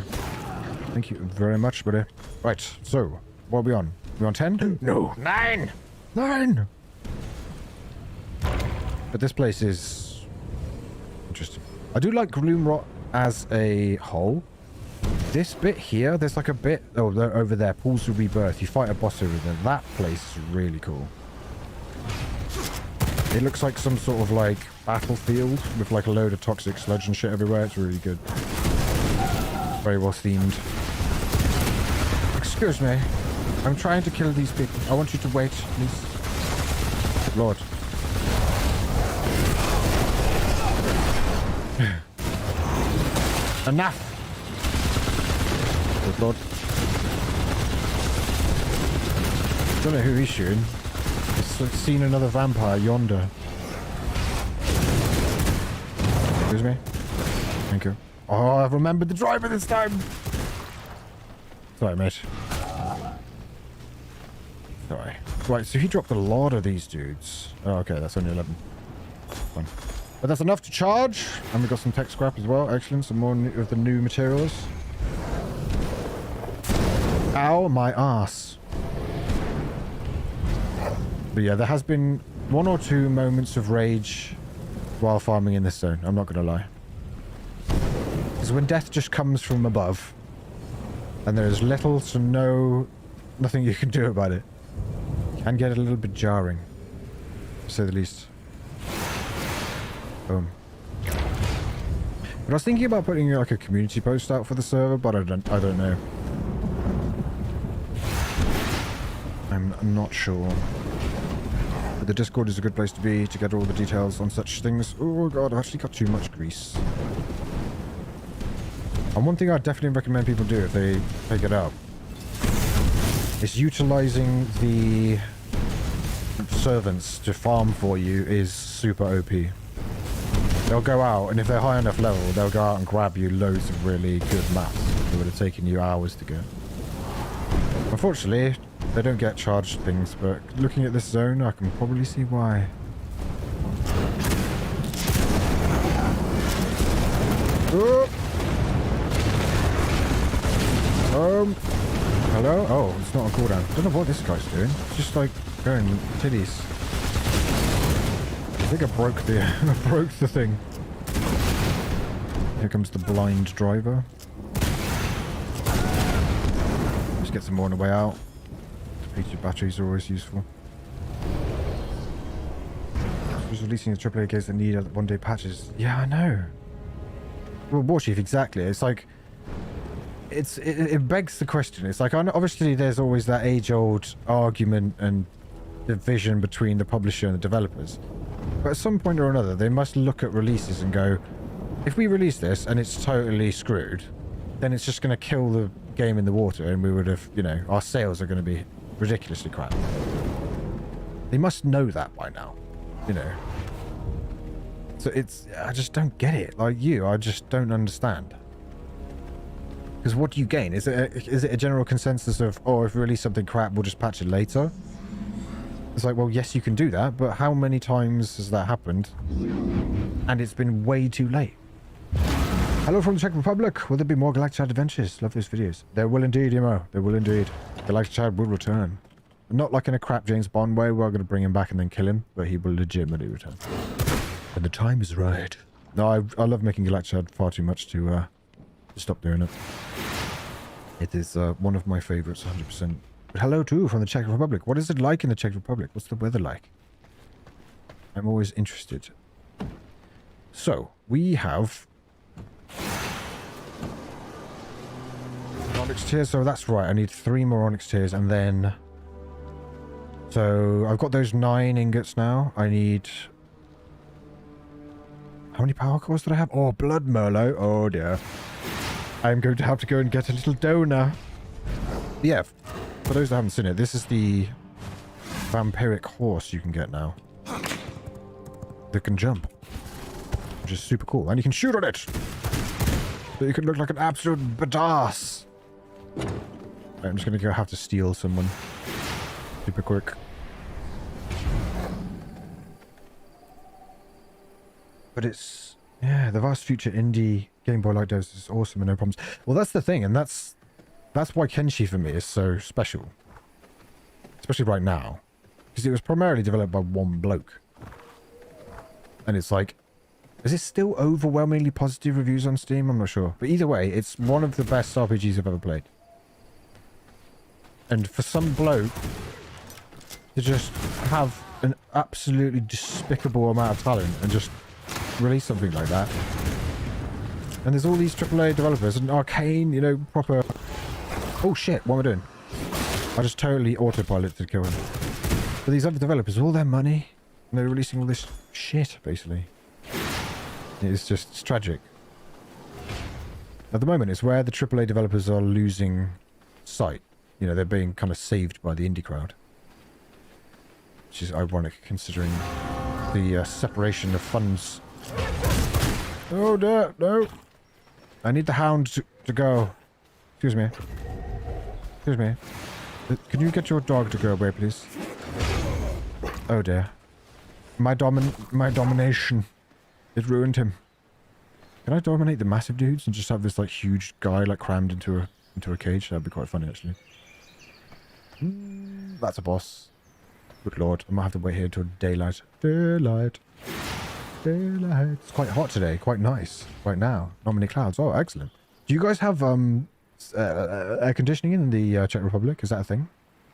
Thank you very much, buddy. Right, so, what are we on? We on 10? No, 9! 9! But this place is interesting. I do like Gloomrot as a whole. This bit here, there's like a bit... Oh, over there. Pools of Rebirth. You fight a boss over there. That place is really cool. It looks like some sort of like battlefield with like a load of toxic sludge and shit everywhere. It's really good. Very well themed. Excuse me. I'm trying to kill these people. I want you to wait, please. Good Lord. Enough! Good Lord. Don't know who he's shooting. He's seen another vampire yonder. Excuse me. Thank you. Oh, I've remembered the driver this time! Sorry, mate. Sorry. Right, so he dropped a lot of these dudes. Oh, okay, that's only 11. Fine. But that's enough to charge. And we got some tech scrap as well. Excellent. Some more of the new materials. Ow, my ass. But yeah, there has been 1 or 2 moments of rage while farming in this zone. I'm not going to lie. Because when death just comes from above, and there's little to nothing you can do about it, it can get a little bit jarring, to say the least. Boom. But I was thinking about putting like a community post out for the server, but I don't know. I'm not sure. But the Discord is a good place to be to get all the details on such things. Oh god, I've actually got too much grease. And one thing I definitely recommend people do if they pick it up is utilizing the servants to farm for you is super OP. They'll go out, and if they're high enough level, they'll go out and grab you loads of really good maps that would have taken you hours to get. Unfortunately, they don't get charged things, but looking at this zone, I can probably see why. Oh. Hello? Oh, it's not on cooldown. I don't know what this guy's doing. It's just like going titties. I think I broke the thing. Here comes the blind driver. Just get some more on the way out. Depleted batteries are always useful. Just releasing the AAA games that need one-day patches. Yeah, I know. Well, Warchief, exactly. It's like... It begs the question. It's like, obviously there's always that age-old argument and division between the publisher and the developers. But at some point or another, they must look at releases and go, if we release this and it's totally screwed, then it's just going to kill the game in the water, and we would have, you know, our sales are going to be ridiculously crap. They must know that by now, you know. So I just don't get it. Like you, I just don't understand. Because what do you gain? Is it a general consensus of, oh, if we release something crap, we'll just patch it later? It's like, well, yes, you can do that, but how many times has that happened? And it's been way too late. Hello from the Czech Republic. Will there be more Galactic Chat adventures? Love those videos. There will indeed, Emo. There will indeed. Galactic Chat will return. Not like in a crap James Bond way, we're going to bring him back and then kill him, but he will legitimately return. And the time is right. No, I love making Galactic Chat far too much to stop doing it. It is one of my favorites, 100%. But hello too from the Czech Republic. What is it like in the Czech Republic? What's the weather like? I'm always interested. So, we have... Onyx tears, so that's right. I need 3 more Onyx tears, and then... So, I've got those 9 ingots now. I need... How many power cores did I have? Oh, blood Merlot. Oh dear. I'm going to have to go and get a little donor. Yeah, for those that haven't seen it, this is the vampiric horse you can get now. That can jump. Which is super cool. And you can shoot on it! So you can look like an absolute badass. Right, I'm just going to have to steal someone. Super quick. But it's... Yeah, the vast future indie Game Boy like those is awesome and no problems. Well, that's the thing, and that's why Kenshi for me is so special. Especially right now. Because it was primarily developed by one bloke. And it's like, is it still overwhelmingly positive reviews on Steam? I'm not sure. But either way, it's one of the best RPGs I've ever played. And for some bloke to just have an absolutely despicable amount of talent and just release something like that. And there's all these AAA developers and Arcane, you know, proper... Oh shit, what am I doing? I just totally autopiloted to kill him. But these other developers, all their money, and they're releasing all this shit, basically. It's just, it's tragic. At the moment, it's where the AAA developers are losing sight. You know, they're being kind of saved by the indie crowd. Which is ironic, considering the separation of funds. Oh, no, no. I need the hound to go. Excuse me. Excuse me. Can you get your dog to go away, please? Oh, dear. My domination. It ruined him. Can I dominate the massive dudes and just have this, like, huge guy, like, crammed into a cage? That'd be quite funny, actually. That's a boss. Good lord. I might have to wait here until daylight. Daylight. Daylight. It's quite hot today. Quite nice. Right now. Not many clouds. Oh, excellent. Do you guys have, air conditioning in the Czech Republic? Is that a thing?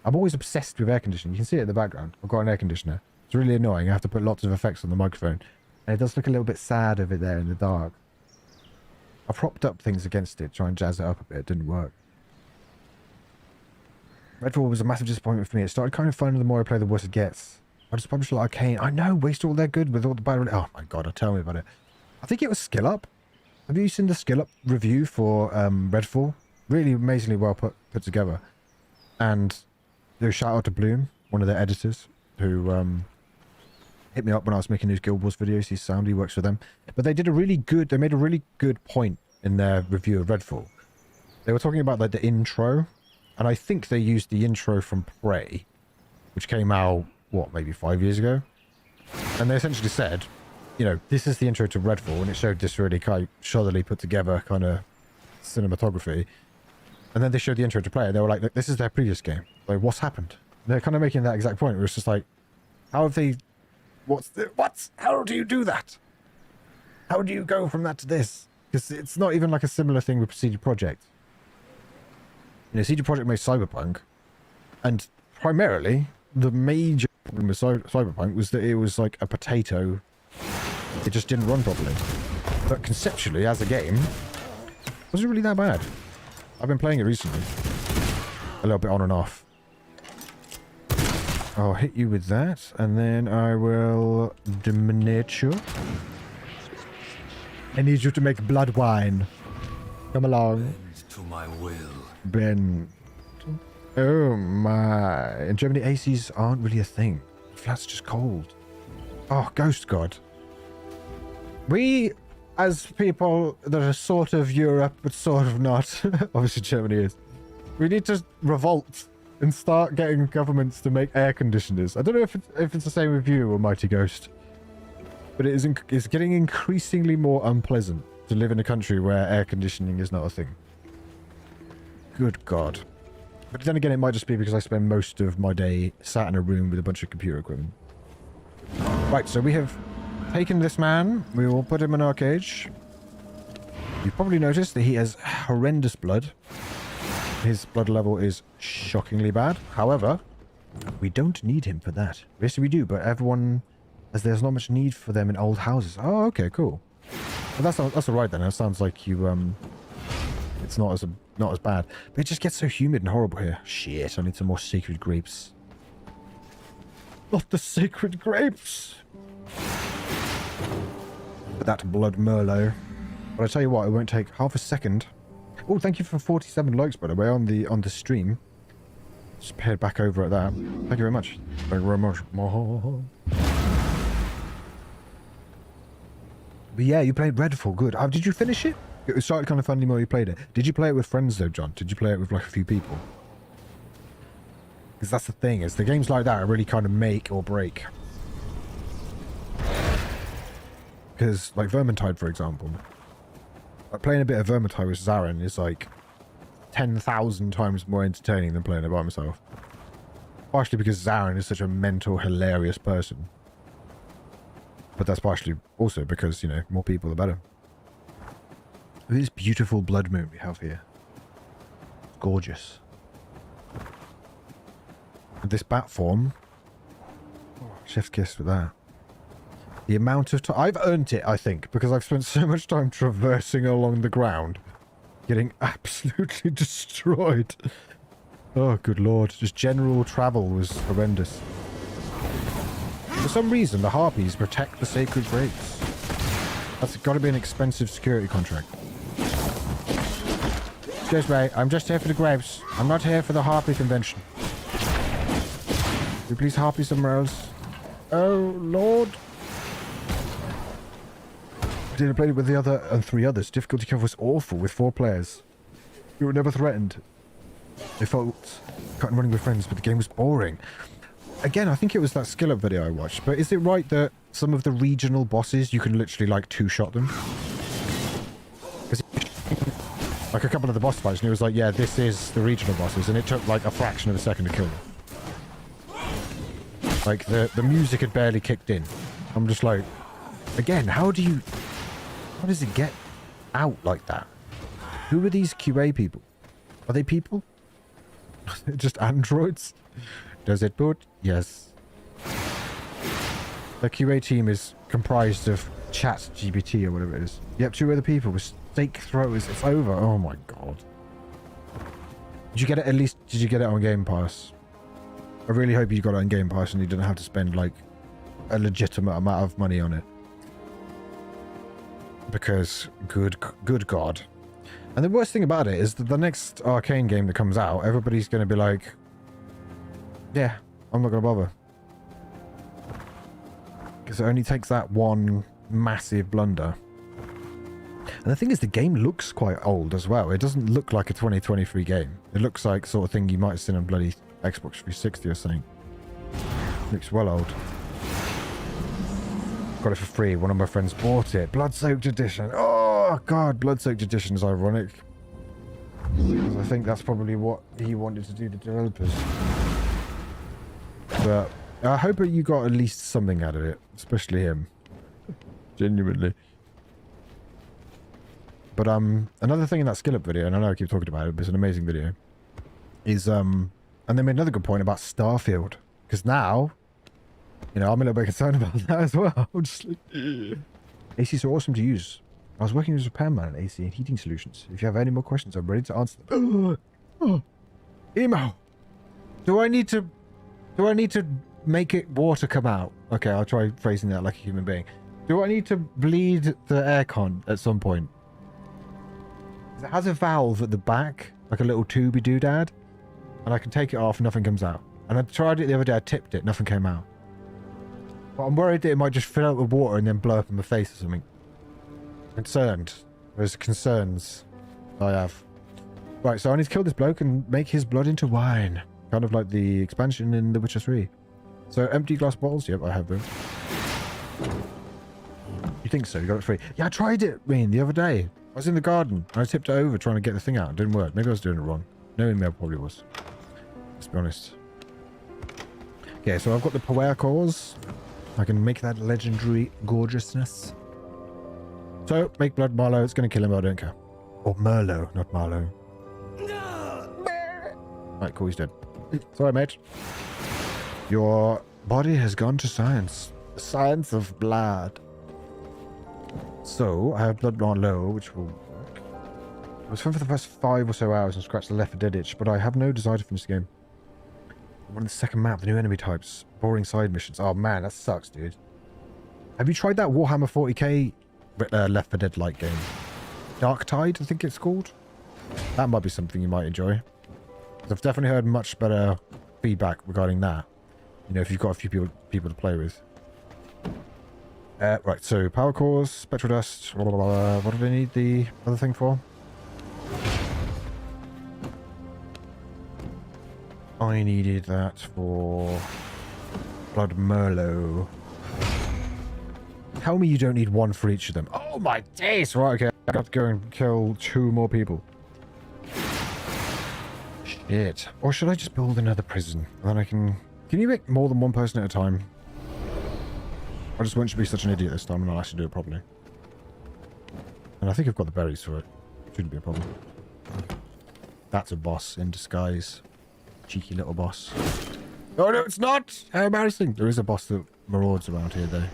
I'm always obsessed with air conditioning. You can see it in the background. I've got an air conditioner. It's really annoying. I have to put lots of effects on the microphone. And it does look a little bit sad over there in the dark. I propped up things against it, trying to jazz it up a bit. It didn't work. Redfall was a massive disappointment for me. It started kind of fun the more I play, the worse it gets. I just published like Arcane. I know, waste all their good with all the bad... Oh my god, tell me about it. I think it was Skill Up. Have you seen the Skill Up review for Redfall? Really amazingly well put together. And shout out to Bloom, one of their editors, who hit me up when I was making these Guild Wars videos. He's sound, he works for them. But they made a really good point in their review of Redfall. They were talking about like the intro, and I think they used the intro from Prey, which came out, what, maybe 5 years ago? And they essentially said, you know, this is the intro to Redfall, and it showed this really kind of shoddily put together kind of cinematography. And then they showed the intro to Prey, and they were like, look, this is their previous game. Like, what's happened? And they're kind of making that exact point, where it's just like, how have they... How do you do that? How do you go from that to this? Because it's not even like a similar thing with CD Projekt. You know, CD Projekt made Cyberpunk, and primarily the major problem with Cyberpunk was that it was like a potato. It just didn't run properly. But conceptually, as a game, it wasn't really that bad. I've been playing it recently. A little bit on and off. I'll hit you with that, and then I will dominate you. I need you to make blood wine. Come along. Bend to my will. Ben. Oh my. In Germany, ACs aren't really a thing. Flat's just cold. Oh, Ghost God. We, as people that are sort of Europe, but sort of not, obviously Germany is, we need to revolt and start getting governments to make air conditioners. I don't know if it's the same with you, Almighty Ghost, but it's getting increasingly more unpleasant to live in a country where air conditioning is not a thing. Good God. But then again, it might just be because I spend most of my day sat in a room with a bunch of computer equipment. Right, so we have taken this man. We will put him in our cage. You've probably noticed that he has horrendous blood. His blood level is shockingly bad. However, we don't need him for that. Yes, we do, but everyone... as there's not much need for them in old houses. Oh, okay, cool. Well, that's alright then. It sounds like you, it's not as bad. But it just gets so humid and horrible here. Shit, I need some more sacred grapes. Not the sacred grapes! But that blood merlot. But I tell you what, it won't take half a second. Oh, thank you for 47 likes, by the way, on the stream. Just head back over at that. Thank you very much. Thank you very much. But yeah, you played Redfall. Good. Did you finish it? It started kind of fun the more you played it. Did you play it with friends though, John? Did you play it with like a few people? Because that's the thing, is the games like that are really kind of make or break. Because like Vermintide, for example. Like playing a bit of Vermintide with Zarin is like 10,000 times more entertaining than playing it by myself. Partially because Zarin is such a mental, hilarious person. But that's partially also because, you know, more people the better. This beautiful blood moon we have here. It's gorgeous. And this bat form. Oh, chef's kiss with that. The amount of time... I've earned it, I think, because I've spent so much time traversing along the ground. Getting absolutely destroyed. Oh, good lord. Just general travel was horrendous. For some reason, the Harpies protect the sacred grapes. That's got to be an expensive security contract. Excuse me, I'm just here for the grapes. I'm not here for the Harpy convention. Will you please Harpy somewhere else? Oh, lord. I played it with the other and 3 others. Difficulty curve was awful with 4 players. We were never threatened. They felt cut and running with friends, but the game was boring. Again, I think it was that skill up video I watched, but is it right that some of the regional bosses, you can literally like 2-shot them? Because like a couple of the boss fights, and it was like, yeah, this is the regional bosses, and it took like a fraction of a second to kill them. Like the music had barely kicked in. I'm just like, again, how does it get out like that? Who are these QA people? Are they people? Just androids? Does it boot? Yes. The QA team is comprised of ChatGPT or whatever it is. Yep, 2 other people with stake throwers. It's over. Oh my god. Did you get it at least? Did you get it on Game Pass? I really hope you got it on Game Pass and you didn't have to spend like a legitimate amount of money on it. Because good god. And the worst thing about it is that the next Arcane game that comes out, everybody's going to be like, yeah, I'm not going to bother. Because it only takes that one massive blunder. And the thing is, the game looks quite old as well. It doesn't look like a 2023 game. It looks like sort of thing you might have seen on bloody Xbox 360 or something. Looks well old. Got it for free. One of my friends bought it. Blood-soaked edition. Oh, God. Blood-soaked edition is ironic. Because I think that's probably what he wanted to do to developers. But I hope that you got at least something out of it. Especially him. Genuinely. But another thing in that skill up video, and I know I keep talking about it, but it's an amazing video, is and they made another good point about Starfield. Because now, you know, I'm a little bit concerned about that as well. I'm just like, ACs are awesome to use. I was working as a repairman at AC and Heating Solutions. If you have any more questions, I'm ready to answer them. Emo! Do I need to make it water come out? Okay, I'll try phrasing that like a human being. Do I need to bleed the aircon at some point? It has a valve at the back, like a little tubey doodad, and I can take it off and nothing comes out. And I tried it the other day, I tipped it, nothing came out. But I'm worried that it might just fill out with water and then blow up in my face or something. Concerned. There's concerns I have. Right, so I need to kill this bloke and make his blood into wine. Kind of like the expansion in The Witcher 3. So empty glass bottles, yep, I have them. You think so? You got it free? Yeah, I tried it, the other day. I was in the garden and I tipped it over trying to get the thing out. It didn't work. Maybe I was doing it wrong. Knowing me, I probably was. Let's be honest. Okay, so I've got the Power cores. I can make that legendary gorgeousness. So, make blood Marlow. It's going to kill him, but I don't care. Or Merlot, not Marlow. Right, cool, he's dead. Sorry, mate. Your body has gone to science. The science of blood. So, I have blood Marlow, which will work. I was fun for the first 5 or so hours and scratched the Left 4 Dead itch, but I have no desire to finish the game. One of the second map, the new enemy types, boring side missions. Oh man, that sucks, dude. Have you tried that Warhammer 40k Left 4 Dead-like game? Dark Tide, I think it's called. That might be something you might enjoy. I've definitely heard much better feedback regarding that. You know, if you've got a few people to play with. Right, so power cores, spectral dust. Blah, blah, blah. What do they need the other thing for? I needed that for blood Merlot. Tell me you don't need one for each of them. Oh my days! Right, okay. I got to go and kill 2 more people. It. Or should I just build another prison? And then I can... Can you make more than one person at a time? I just won't be such an idiot this time and I'll actually do it properly. And I think I've got the berries for it. Shouldn't be a problem. That's a boss in disguise. Cheeky little boss. Oh no, it's not! How embarrassing! There is a boss that marauds around here though.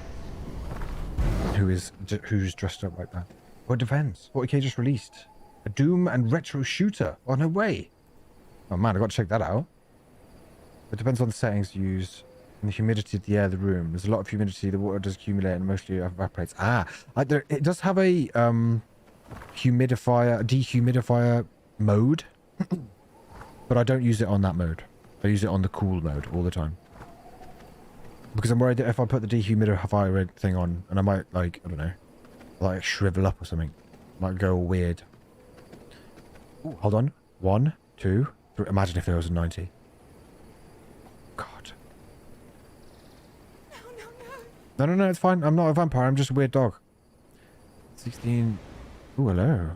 Who's dressed up like that. Well, it depends. 40k just released. A Doom and retro shooter. Oh, no way. Oh man, I got to check that out. It depends on the settings used and the humidity of the air of the room. There's a lot of humidity. The water does accumulate and mostly evaporates. It does have a dehumidifier mode, but I don't use it on that mode. I use it on the cool mode all the time. Because I'm worried that if I put the dehumidifier thing on, and I might, like, I don't know, like shrivel up or something. Might go weird. Ooh, hold on. 1, 2, 3. Imagine if there was a 90. God. No, it's fine. I'm not a vampire. I'm just a weird dog. 16. Ooh, hello.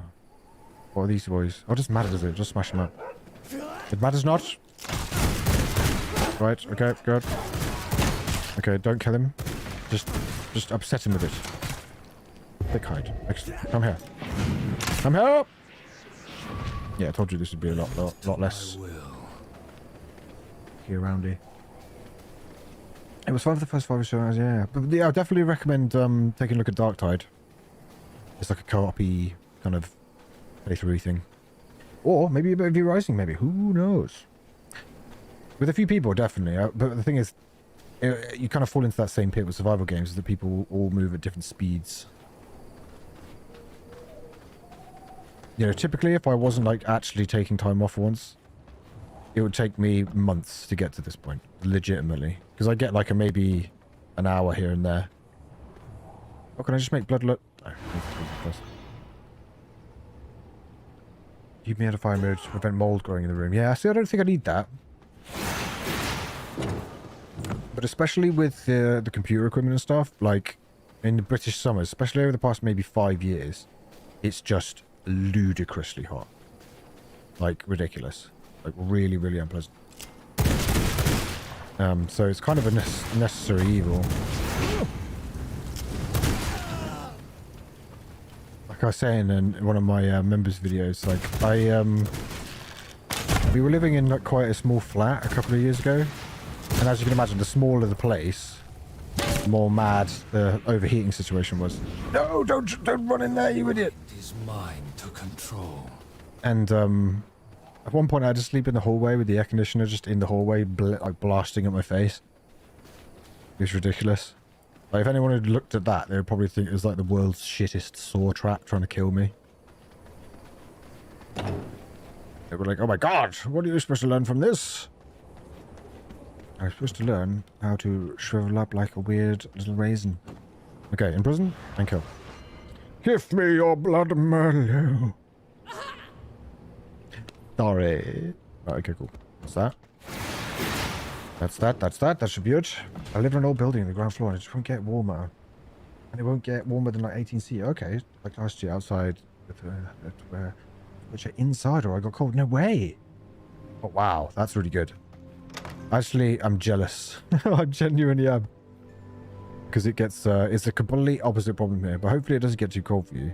What are these boys? Oh, it doesn't matter, does it? Just smash them up. It matters not. Right, okay, good. Okay, don't kill him. Just upset him a bit. Thick hide. Excellent. Come here. Come here! Yeah, I told you this would be a lot less here around here. It was fun for the first 5 shows, yeah. But yeah, I definitely recommend taking a look at Dark Tide. It's like a co-op-y kind of playthrough thing. Or maybe a bit of VRising, maybe. Who knows? With a few people, definitely. But the thing is, you kind of fall into that same pit with survival games, is that people all move at different speeds. You know, typically if I wasn't like actually taking time off once, it would take me months to get to this point. Legitimately. Because I get like maybe an hour here and there. Oh, can I just make blood look? No, humidifier mode to prevent mold growing in the room. Yeah, see, I don't think I need that. But especially with the computer equipment and stuff, like in the British summers, especially over the past maybe 5 years, it's just ludicrously hot. Like ridiculous. Like really, really unpleasant. So it's kind of a necessary evil. Like I was saying in one of my members' videos, like we were living in like quite a small flat a couple of years ago. And as you can imagine, the smaller the place, the more mad the overheating situation was. No, don't run in there, you idiot! It is mine to control. And at one point I had to sleep in the hallway with the air conditioner just in the hallway, like blasting at my face. It was ridiculous. Like, if anyone had looked at that, they would probably think it was like the world's shittest saw trap trying to kill me. They were like, oh my god, what are you supposed to learn from this? I was supposed to learn how to shrivel up like a weird little raisin. Okay, in prison? Thank you. Give me your blood, Merlot. Sorry. Right, okay, cool. What's that? That's that. That should be it. I live in an old building on the ground floor and it just won't get warmer. And it won't get warmer than like 18C. Okay, like last year outside. Which are inside or I got cold. No way. Oh, wow. That's really good. Actually, I'm jealous. I genuinely am. Because it gets, it's a completely opposite problem here. But hopefully it doesn't get too cold for you.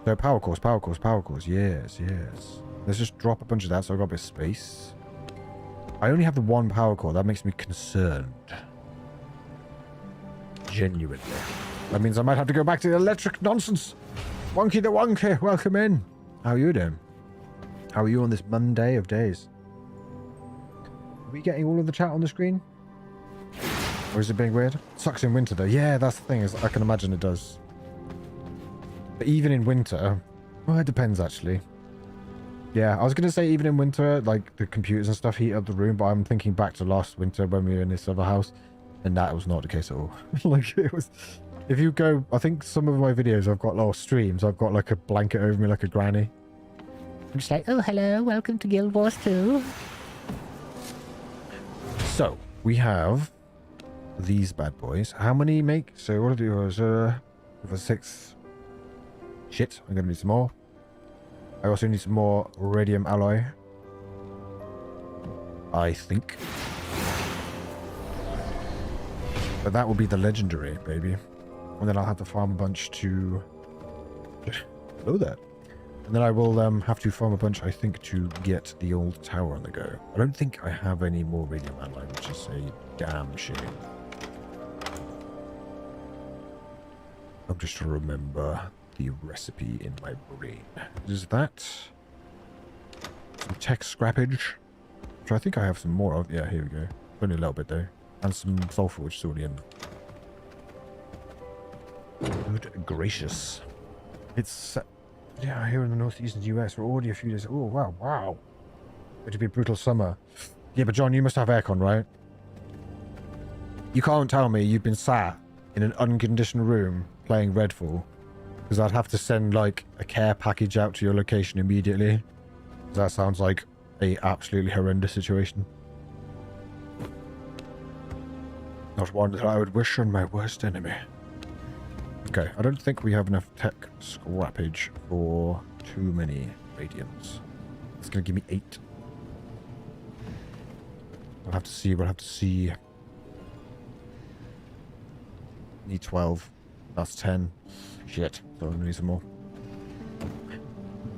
So power cores. Yes. Let's just drop a bunch of that so I've got a bit of space. I only have the one power core. That makes me concerned. Genuinely. That means I might have to go back to the electric nonsense. Wonky the Wonky, welcome in. How are you doing? How are you on this Monday of days? Are we getting all of the chat on the screen? Or is it being weird? It sucks in winter though. Yeah, that's the thing. Is I can imagine it does. But even in winter... Well, it depends actually. Yeah, I was going to say even in winter, like the computers and stuff heat up the room, but I'm thinking back to last winter when we were in this other house, and that was not the case at all. Like it was... If you go... I think some of my videos I've got little streams, I've got like a blanket over me like a granny. I'm just like, oh hello, welcome to Guild Wars 2. So, we have these bad boys. How many make? So what do I do? For 6. Shit, I'm gonna need some more. I also need some more radium alloy. I think. But that will be the legendary, baby. And then I'll have to farm a bunch to... Hello there. And then I will have to farm a bunch, I think, to get the old tower on the go. I don't think I have any more radium alloy, which is a damn shame. I'm just to remember the recipe in my brain. Is that some tech scrappage? Which I think I have some more of. Yeah, here we go. Only a little bit though. And some sulfur, which is already in. Good gracious. It's... yeah, here in the northeastern US, we're already a few days... oh, wow, wow. It'd be a brutal summer. Yeah, but John, you must have aircon, right? You can't tell me you've been sat in an unconditioned room playing Redfall. Because I'd have to send, like, a care package out to your location immediately. That sounds like a absolutely horrendous situation. Not one that I would wish on my worst enemy. Okay, I don't think we have enough tech scrappage for too many radiums. It's gonna give me 8. We'll have to see, we'll have to see. Need 12. That's 10. Shit, so I'm gonna need some more.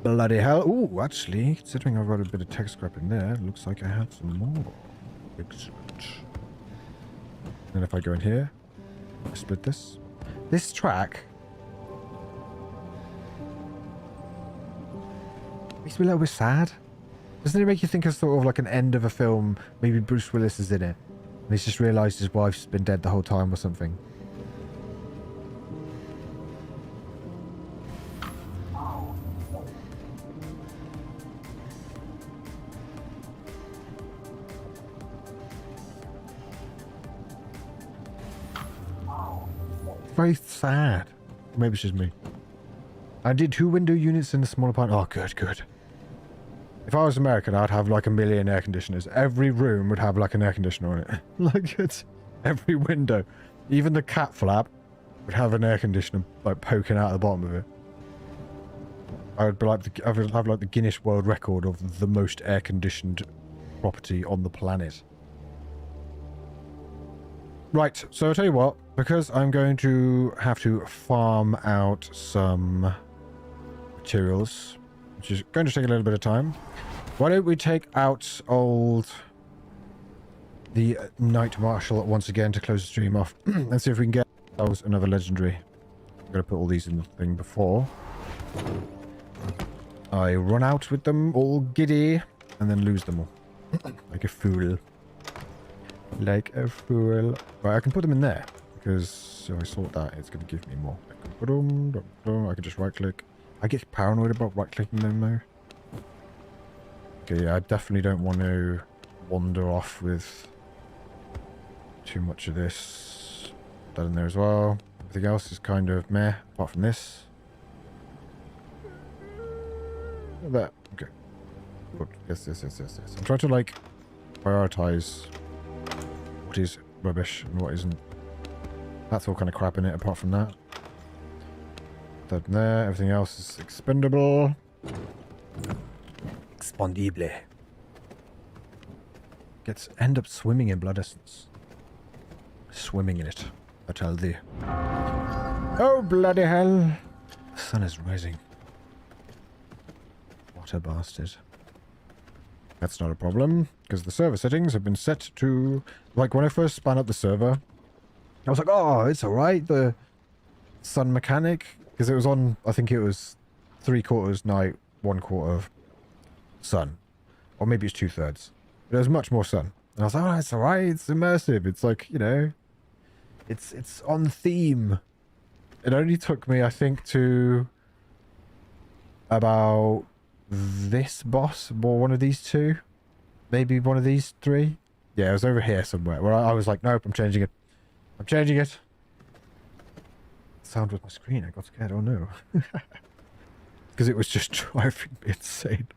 Bloody hell. Ooh, actually, considering I've got a bit of tech scrap in there, looks like I have some more. Excellent. And if I go in here, I split this. This track makes me a little bit sad. Doesn't it make you think of sort of like an end of a film? Maybe Bruce Willis is in it. And he's just realised his wife's been dead the whole time or something. Very sad. Maybe it's just me. I did 2 window units in the smaller part. Oh, good, good. If I was American, I'd have like a million air conditioners. Every room would have like an air conditioner on it. Like it's every window. Even the cat flap would have an air conditioner like poking out of the bottom of it. I would be like I would have like the Guinness World Record of the most air conditioned property on the planet. Right, so I'll tell you what, because I'm going to have to farm out some materials, which is going to take a little bit of time, why don't we take out the Night Marshal once again to close the stream off and see if we can get ourselves another legendary. I'm going to put all these in the thing before I run out with them all giddy and then lose them all. Like a fool. Like a fool. Right, I can put them in there because if I sort that, it's going to give me more. I can just right click. I get paranoid about right clicking them though. Okay, yeah, I definitely don't want to wander off with too much of this. That in there as well. Everything else is kind of meh, apart from this. That. Okay. Good. Yes. I'm trying to like prioritize what is rubbish and what isn't. That's all kind of crap in it apart from that. That there, everything else is expendable. Expendible. End up swimming in blood essence. Swimming in it, I tell thee. Oh bloody hell. The sun is rising. What a bastard. That's not a problem, because the server settings have been set to... Like, when I first spun up the server, I was like, oh, it's alright, the sun mechanic. Because it was on, I think it was 3/4 night, 1/4 sun. Or maybe it's 2/3. But there was much more sun. And I was like, oh, it's alright, it's immersive. It's like, you know, it's on theme. It only took me, I think, to about this boss, or one of these two. Maybe one of these 3. Yeah, it was over here somewhere, where I was like, nope, I'm changing it. I'm changing it. Sound with my screen, I got scared, oh no. Because it was just driving me insane.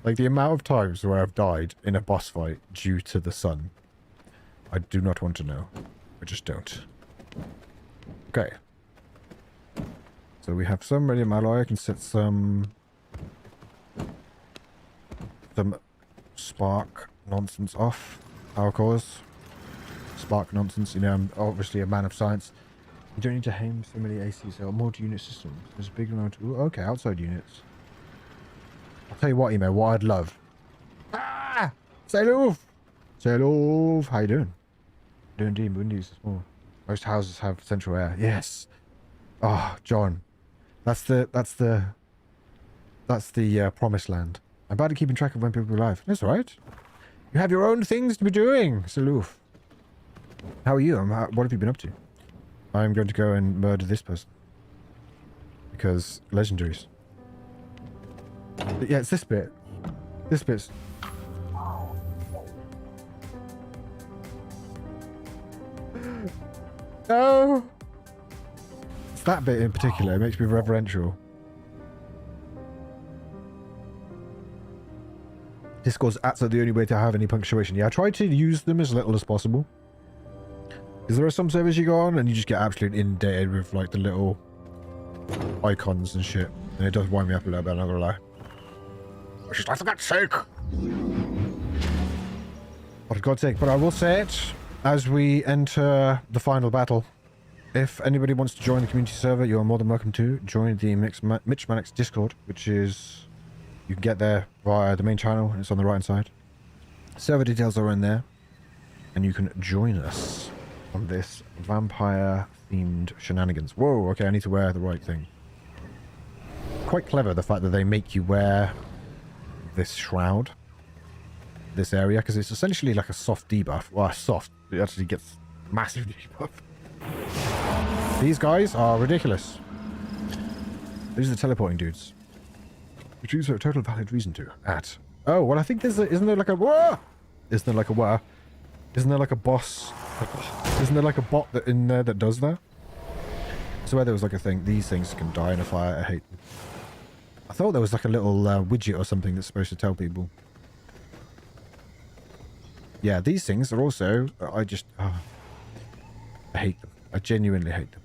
Like, the amount of times where I've died in a boss fight due to the sun. I do not want to know. I just don't. Okay. So we have some radium alloy. I can set some spark nonsense off. Power cores. Spark nonsense. You know, I'm obviously a man of science. You don't need to aim so many ACs or multi-unit systems. There's a big amount. Ooh, okay, outside units. I'll tell you what, Emo, what I'd love. Ah! Say hello! Say hello! How you doing? Doing indeed, windies are small. Most houses have central air. Yes! Oh, John. That's the promised land. I'm bad at keeping track of when people are alive. That's alright. You have your own things to be doing, Saloof. How are you? What have you been up to? I'm going to go and murder this person. Because legendaries. But yeah, it's this bit. This bit's... No! It's that bit in particular. It makes me reverential. Discord's absolutely the only way to have any punctuation. Yeah, I try to use them as little as possible. Because there are some servers you go on and you just get absolutely inundated with like the little icons and shit. And it does wind me up a little bit, I'm not gonna lie. Oh, she's like, for God's sake! For God's sake. But I will say it, as we enter the final battle, if anybody wants to join the community server, you're more than welcome to join the Mitch Mannix Discord, which is... You can get there via the main channel, and it's on the right side. Server details are in there, and you can join us on this vampire-themed shenanigans. Whoa, okay, I need to wear the right thing. Quite clever, the fact that they make you wear this shroud, this area, because it's essentially like a soft debuff. Well, soft. It actually gets massive debuff. These guys are ridiculous. These are the teleporting dudes. Which is a total valid reason to. Oh, well, I think there's a... Isn't there like a... Whoa! Isn't there like a... Where? Isn't there like a boss? Isn't there like a bot that in there that does that? So where there was like a thing... These things can die in a fire. I hate them. I thought there was like a little widget or something that's supposed to tell people. Yeah, these things are also... I just... I hate them. I genuinely hate them.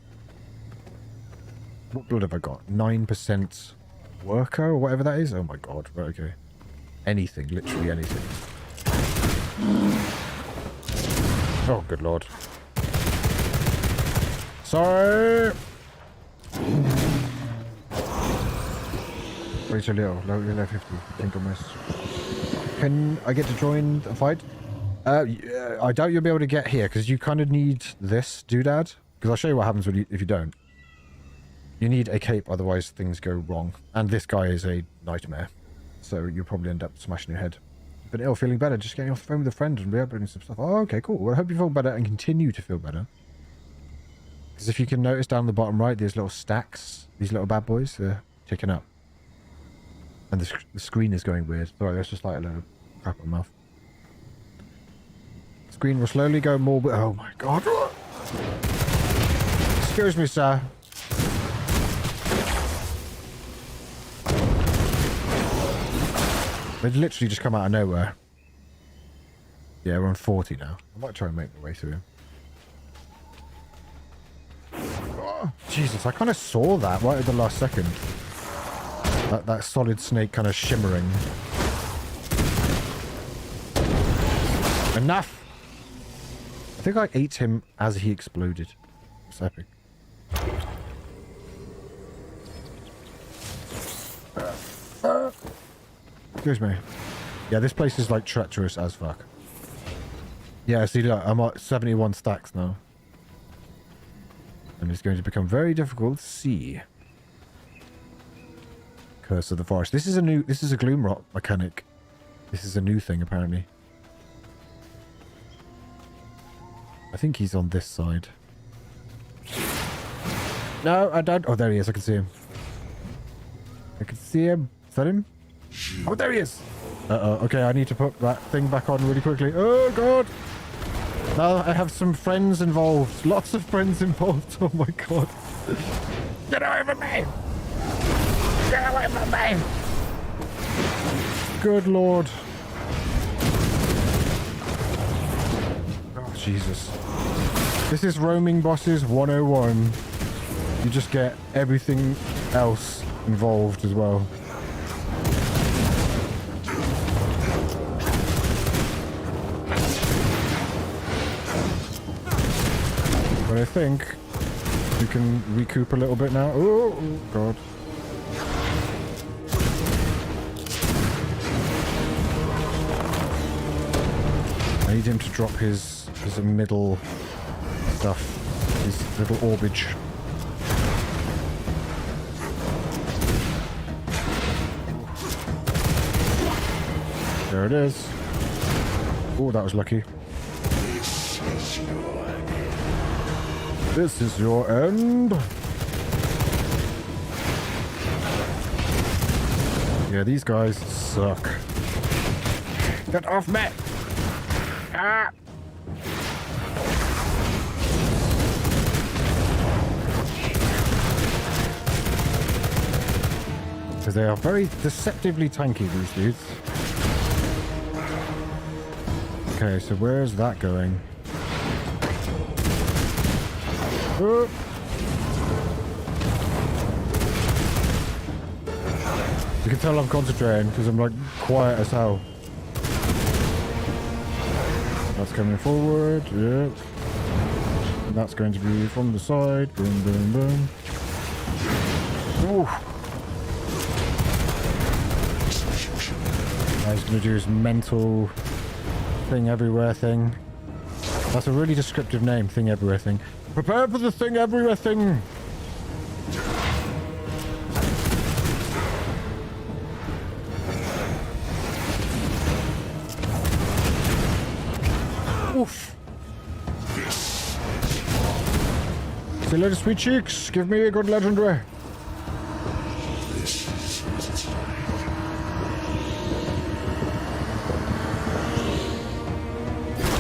What blood have I got? 9%... Worker or whatever that is? Oh my god. Right, okay. Anything. Literally anything. Oh, good lord. Sorry! Wait a little. Level 50. I think I missed. Can I get to join the fight? Yeah, I doubt you'll be able to get here because you kind of need this doodad. Because I'll show you what happens when if you don't. You need a cape, otherwise things go wrong. And this guy is a nightmare. So you'll probably end up smashing your head. But ill, feeling better, just getting off the phone with a friend and re-uploading some stuff. Oh, okay, cool. Well, I hope you feel better and continue to feel better. Because if you can notice down the bottom right, these little stacks, these little bad boys, they're ticking up. And the screen is going weird. Sorry, that's just like a little crap on my mouth. Screen will slowly go more... Oh my god. Excuse me, sir. They literally just come out of nowhere. Yeah, we're on 40 now. I might try and make my way through him. Oh, Jesus, I kind of saw that right at the last second. That solid snake kind of shimmering. Enough! I think I ate him as he exploded. It's epic. Excuse me. Yeah, this place is like treacherous as fuck. Yeah, see, look, I'm at 71 stacks now. And it's going to become very difficult to see. Curse of the Forest. This is a Gloomrot mechanic. This is a new thing, apparently. I think he's on this side. No, I don't. Oh, there he is. I can see him. I can see him. Is that him? Oh, there he is! Uh-oh. Okay, I need to put that thing back on really quickly. Oh, God! Now I have some friends involved. Lots of friends involved. Oh, my God. Get away from me! Get away from me! Good Lord. Oh, Jesus. This is Roaming Bosses 101. You just get everything else involved as well. I think we can recoup a little bit now. Oh, God. I need him to drop his middle stuff. His little orbage. There it is. Oh, that was lucky. This is your end. Yeah, these guys suck. Get off me! Ah! Because they are very deceptively tanky, these dudes. Okay, so where's that going? Oh. You can tell I'm concentrating because I'm like quiet as hell. That's coming forward, yep. And that's going to be from the side. Boom, boom, boom. Ooh. Now he's going to do his mental thing everywhere thing. That's a really descriptive name, thing everywhere thing. Prepare for the thing everywhere thing! Oof! See you later, sweet cheeks! Give me a good legendary!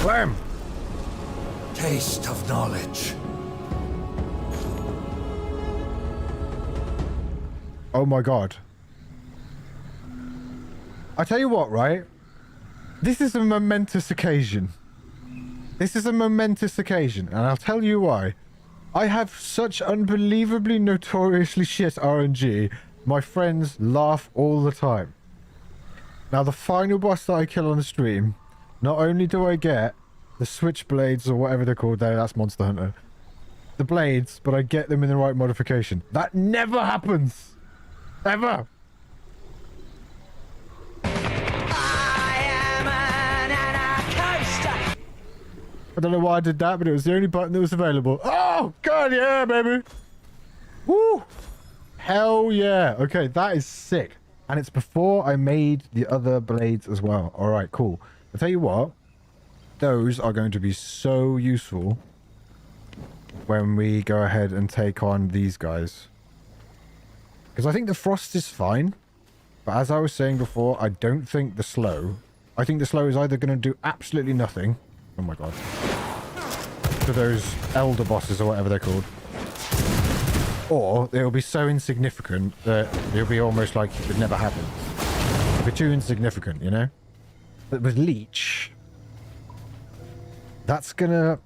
Blam! Taste of knowledge. Oh my god. I tell you what, right? This is a momentous occasion. This is a momentous occasion, and I'll tell you why. I have such unbelievably notoriously shit RNG. My friends laugh all the time. Now, the final boss that I kill on the stream, not only do I get the switchblades or whatever they're called there, that's Monster Hunter. The blades, but I get them in the right modification. That never happens! Ever! I don't know why I did that, but it was the only button that was available. Oh, God, yeah, baby! Woo! Hell yeah! Okay, that is sick. And it's before I made the other blades as well. Alright, cool. I'll tell you what. Those are going to be so useful when we go ahead and take on these guys. Because I think the frost is fine. But as I was saying before, I don't think the slow. I think the slow is either going to do absolutely nothing. Oh my god. To those elder bosses or whatever they're called. Or it'll be so insignificant that it'll be almost like it never happened. It'll be too insignificant, you know? But with Leech, that's gonna,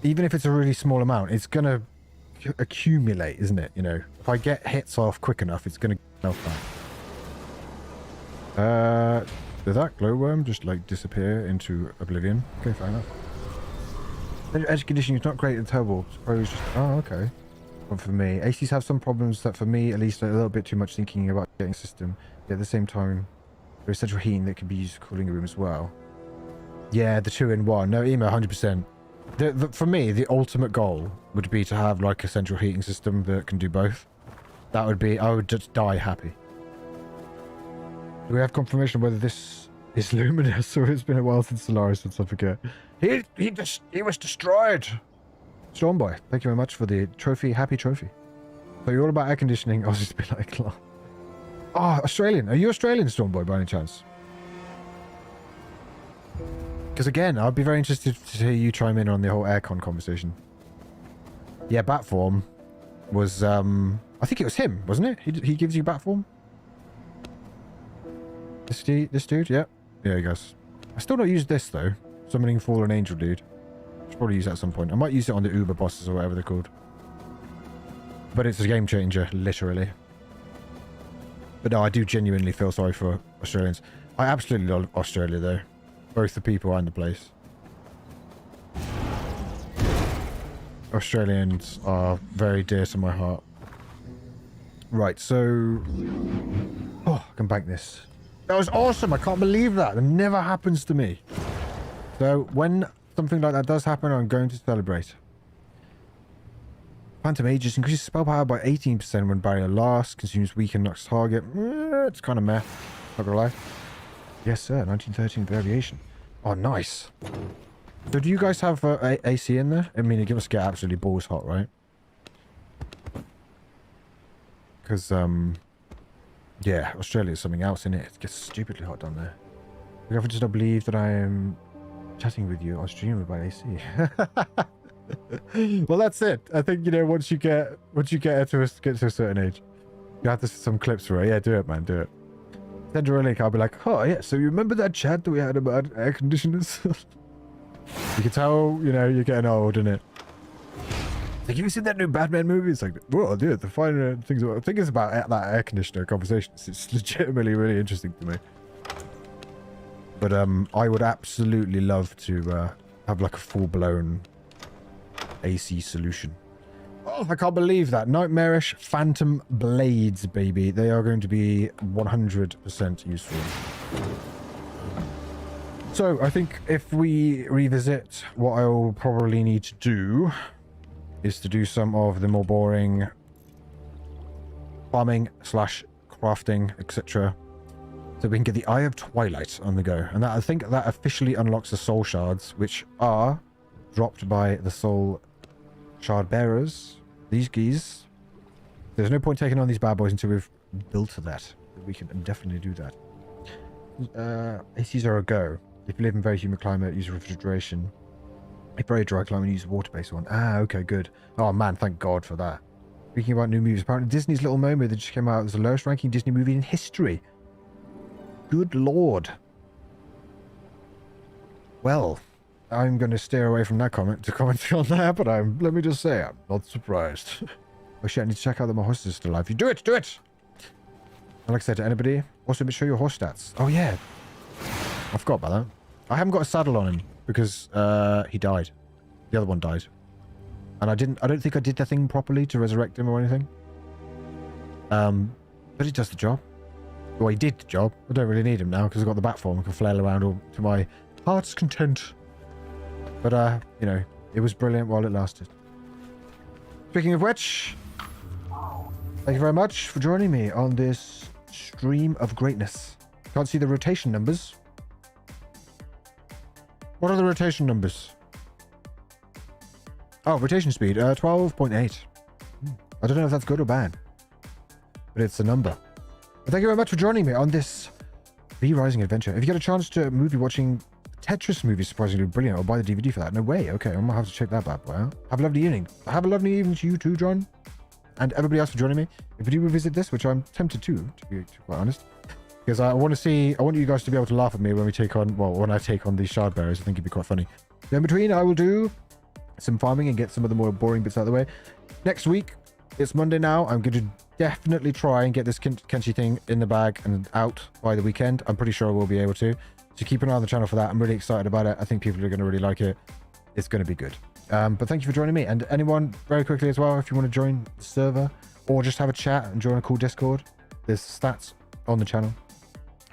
even if it's a really small amount, it's gonna accumulate, isn't it? You know, if I get hits off quick enough, it's gonna melt back. Did that glowworm just like disappear into oblivion? Okay, fair enough. Edge conditioning is not great and terrible. Suppose just, oh, okay. But for me, ACs have some problems that for me, at least, a little bit too much thinking about getting a system. Yet at the same time, there's central heating that can be used for cooling a room as well. Yeah, the 2-in-1. No, emo, 100%. For me, the ultimate goal would be to have like a central heating system that can do both. That would be, I would just die happy. Do we have confirmation whether this is luminous or it's been a while since Solaris, since I forget? He was destroyed. Stormboy, thank you very much for the trophy, happy trophy. So you're all about air conditioning. I was just a bit like, oh, Australian. Are you Australian, Stormboy, by any chance? Because again, I'd be very interested to hear you chime in on the whole aircon conversation. Yeah, bat form was, I think it was him, wasn't it? He gives you bat form? This dude, yeah. Yeah, he goes. I still not use this, though. Summoning Fallen Angel, dude. Should probably use that at some point. I might use it on the Uber bosses or whatever they're called. But it's a game changer, literally. But no, I do genuinely feel sorry for Australians. I absolutely love Australia, though. Both the people and the place. Australians are very dear to my heart. Right, so... Oh, I can bank this. That was awesome. I can't believe that. It never happens to me. So when something like that does happen, I'm going to celebrate. Phantom Aegis increases spell power by 18% when barrier lasts. Consumes weaken knocks target. It's kind of meh. Not gonna lie. Yes, sir. 1913 variation. Oh, nice. So do you guys have AC in there? I mean, it must get absolutely balls hot, right? Because, yeah, Australia is something else, isn't it? It gets stupidly hot down there. The government does not believe that I am chatting with you on stream about AC. Well, that's it. I think, you know, once you get to a certain age, you have to some clips for it. Yeah, do it, man. Do it. Send her a link. I'll be like, oh yeah. So you remember that chat that we had about air conditioners? You can tell, you know, you're getting old, isn't it? Like, have you seen that new Batman movie? It's like, well, dude, the finer things about, things about that air conditioner conversation. It's legitimately really interesting to me. But I would absolutely love to have like a full-blown AC solution. Oh, I can't believe that. Nightmarish Phantom Blades, baby. They are going to be 100% useful. So, I think if we revisit, what I'll probably need to do is to do some of the more boring farming / crafting, etc. So we can get the Eye of Twilight on the go. And that, I think that officially unlocks the soul shards, which are dropped by the soul shard bearers. These geese. There's no point taking on these bad boys until we've built to that. We can definitely do that. ACs are a go. If you live in very humid climate, use refrigeration. If very dry climate, use a water-based one. Ah, okay, good. Oh man, thank God for that. Speaking about new movies, apparently Disney's Little Mermaid that just came out was the lowest ranking Disney movie in history. Good Lord. Well, I'm going to steer away from that comment to comment on that, but let me just say, I'm not surprised. Oh shit, I need to check out that my horse is still alive. You do it! Do it! And like I said to anybody, also show your horse stats. Oh yeah. I forgot about that. I haven't got a saddle on him because he died. The other one died. And I don't think I did the thing properly to resurrect him or anything. But he does the job. Well, he did the job. I don't really need him now because I've got the bat form. I can flail around all to my heart's content. But, you know, it was brilliant while it lasted. Speaking of which, thank you very much for joining me on this stream of greatness. Can't see the rotation numbers. What are the rotation numbers? Oh, rotation speed, 12.8. I don't know if that's good or bad, but it's a number. But thank you very much for joining me on this VRising adventure. If you get a chance to movie watching, Tetris movie surprisingly brilliant. I'll buy the DVD for that. No way. Okay, I'm gonna have to check that bad boy out. Have a lovely evening. Have a lovely evening to you too, John, and everybody else for joining me. If you do revisit this, which I'm tempted to be quite honest, because I want you guys to be able to laugh at me when we take on, well, when I take on these shard bearers. I think it'd be quite funny. So in between, I will do some farming and get some of the more boring bits out of the way. Next week, it's Monday now. I'm going to definitely try and get this Kenshi thing in the bag and out by the weekend. I'm pretty sure I will be able to. So keep an eye on the channel for that. I'm really excited about it. I think people are going to really like it. It's going to be good. But thank you for joining me. And anyone, very quickly as well, if you want to join the server or just have a chat and join a cool Discord, there's stats on the channel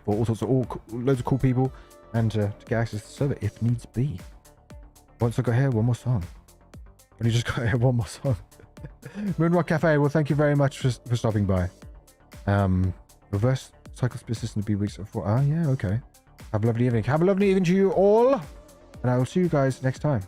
for all sorts of loads of cool people and to get access to the server if needs be. Once I got here, one more song. When you just got here, one more song. Moonrock Cafe, well, thank you very much for stopping by. Reverse cycle persistent to be weeks before. Ah, yeah, okay. Have a lovely evening. Have a lovely evening to you all. And I will see you guys next time.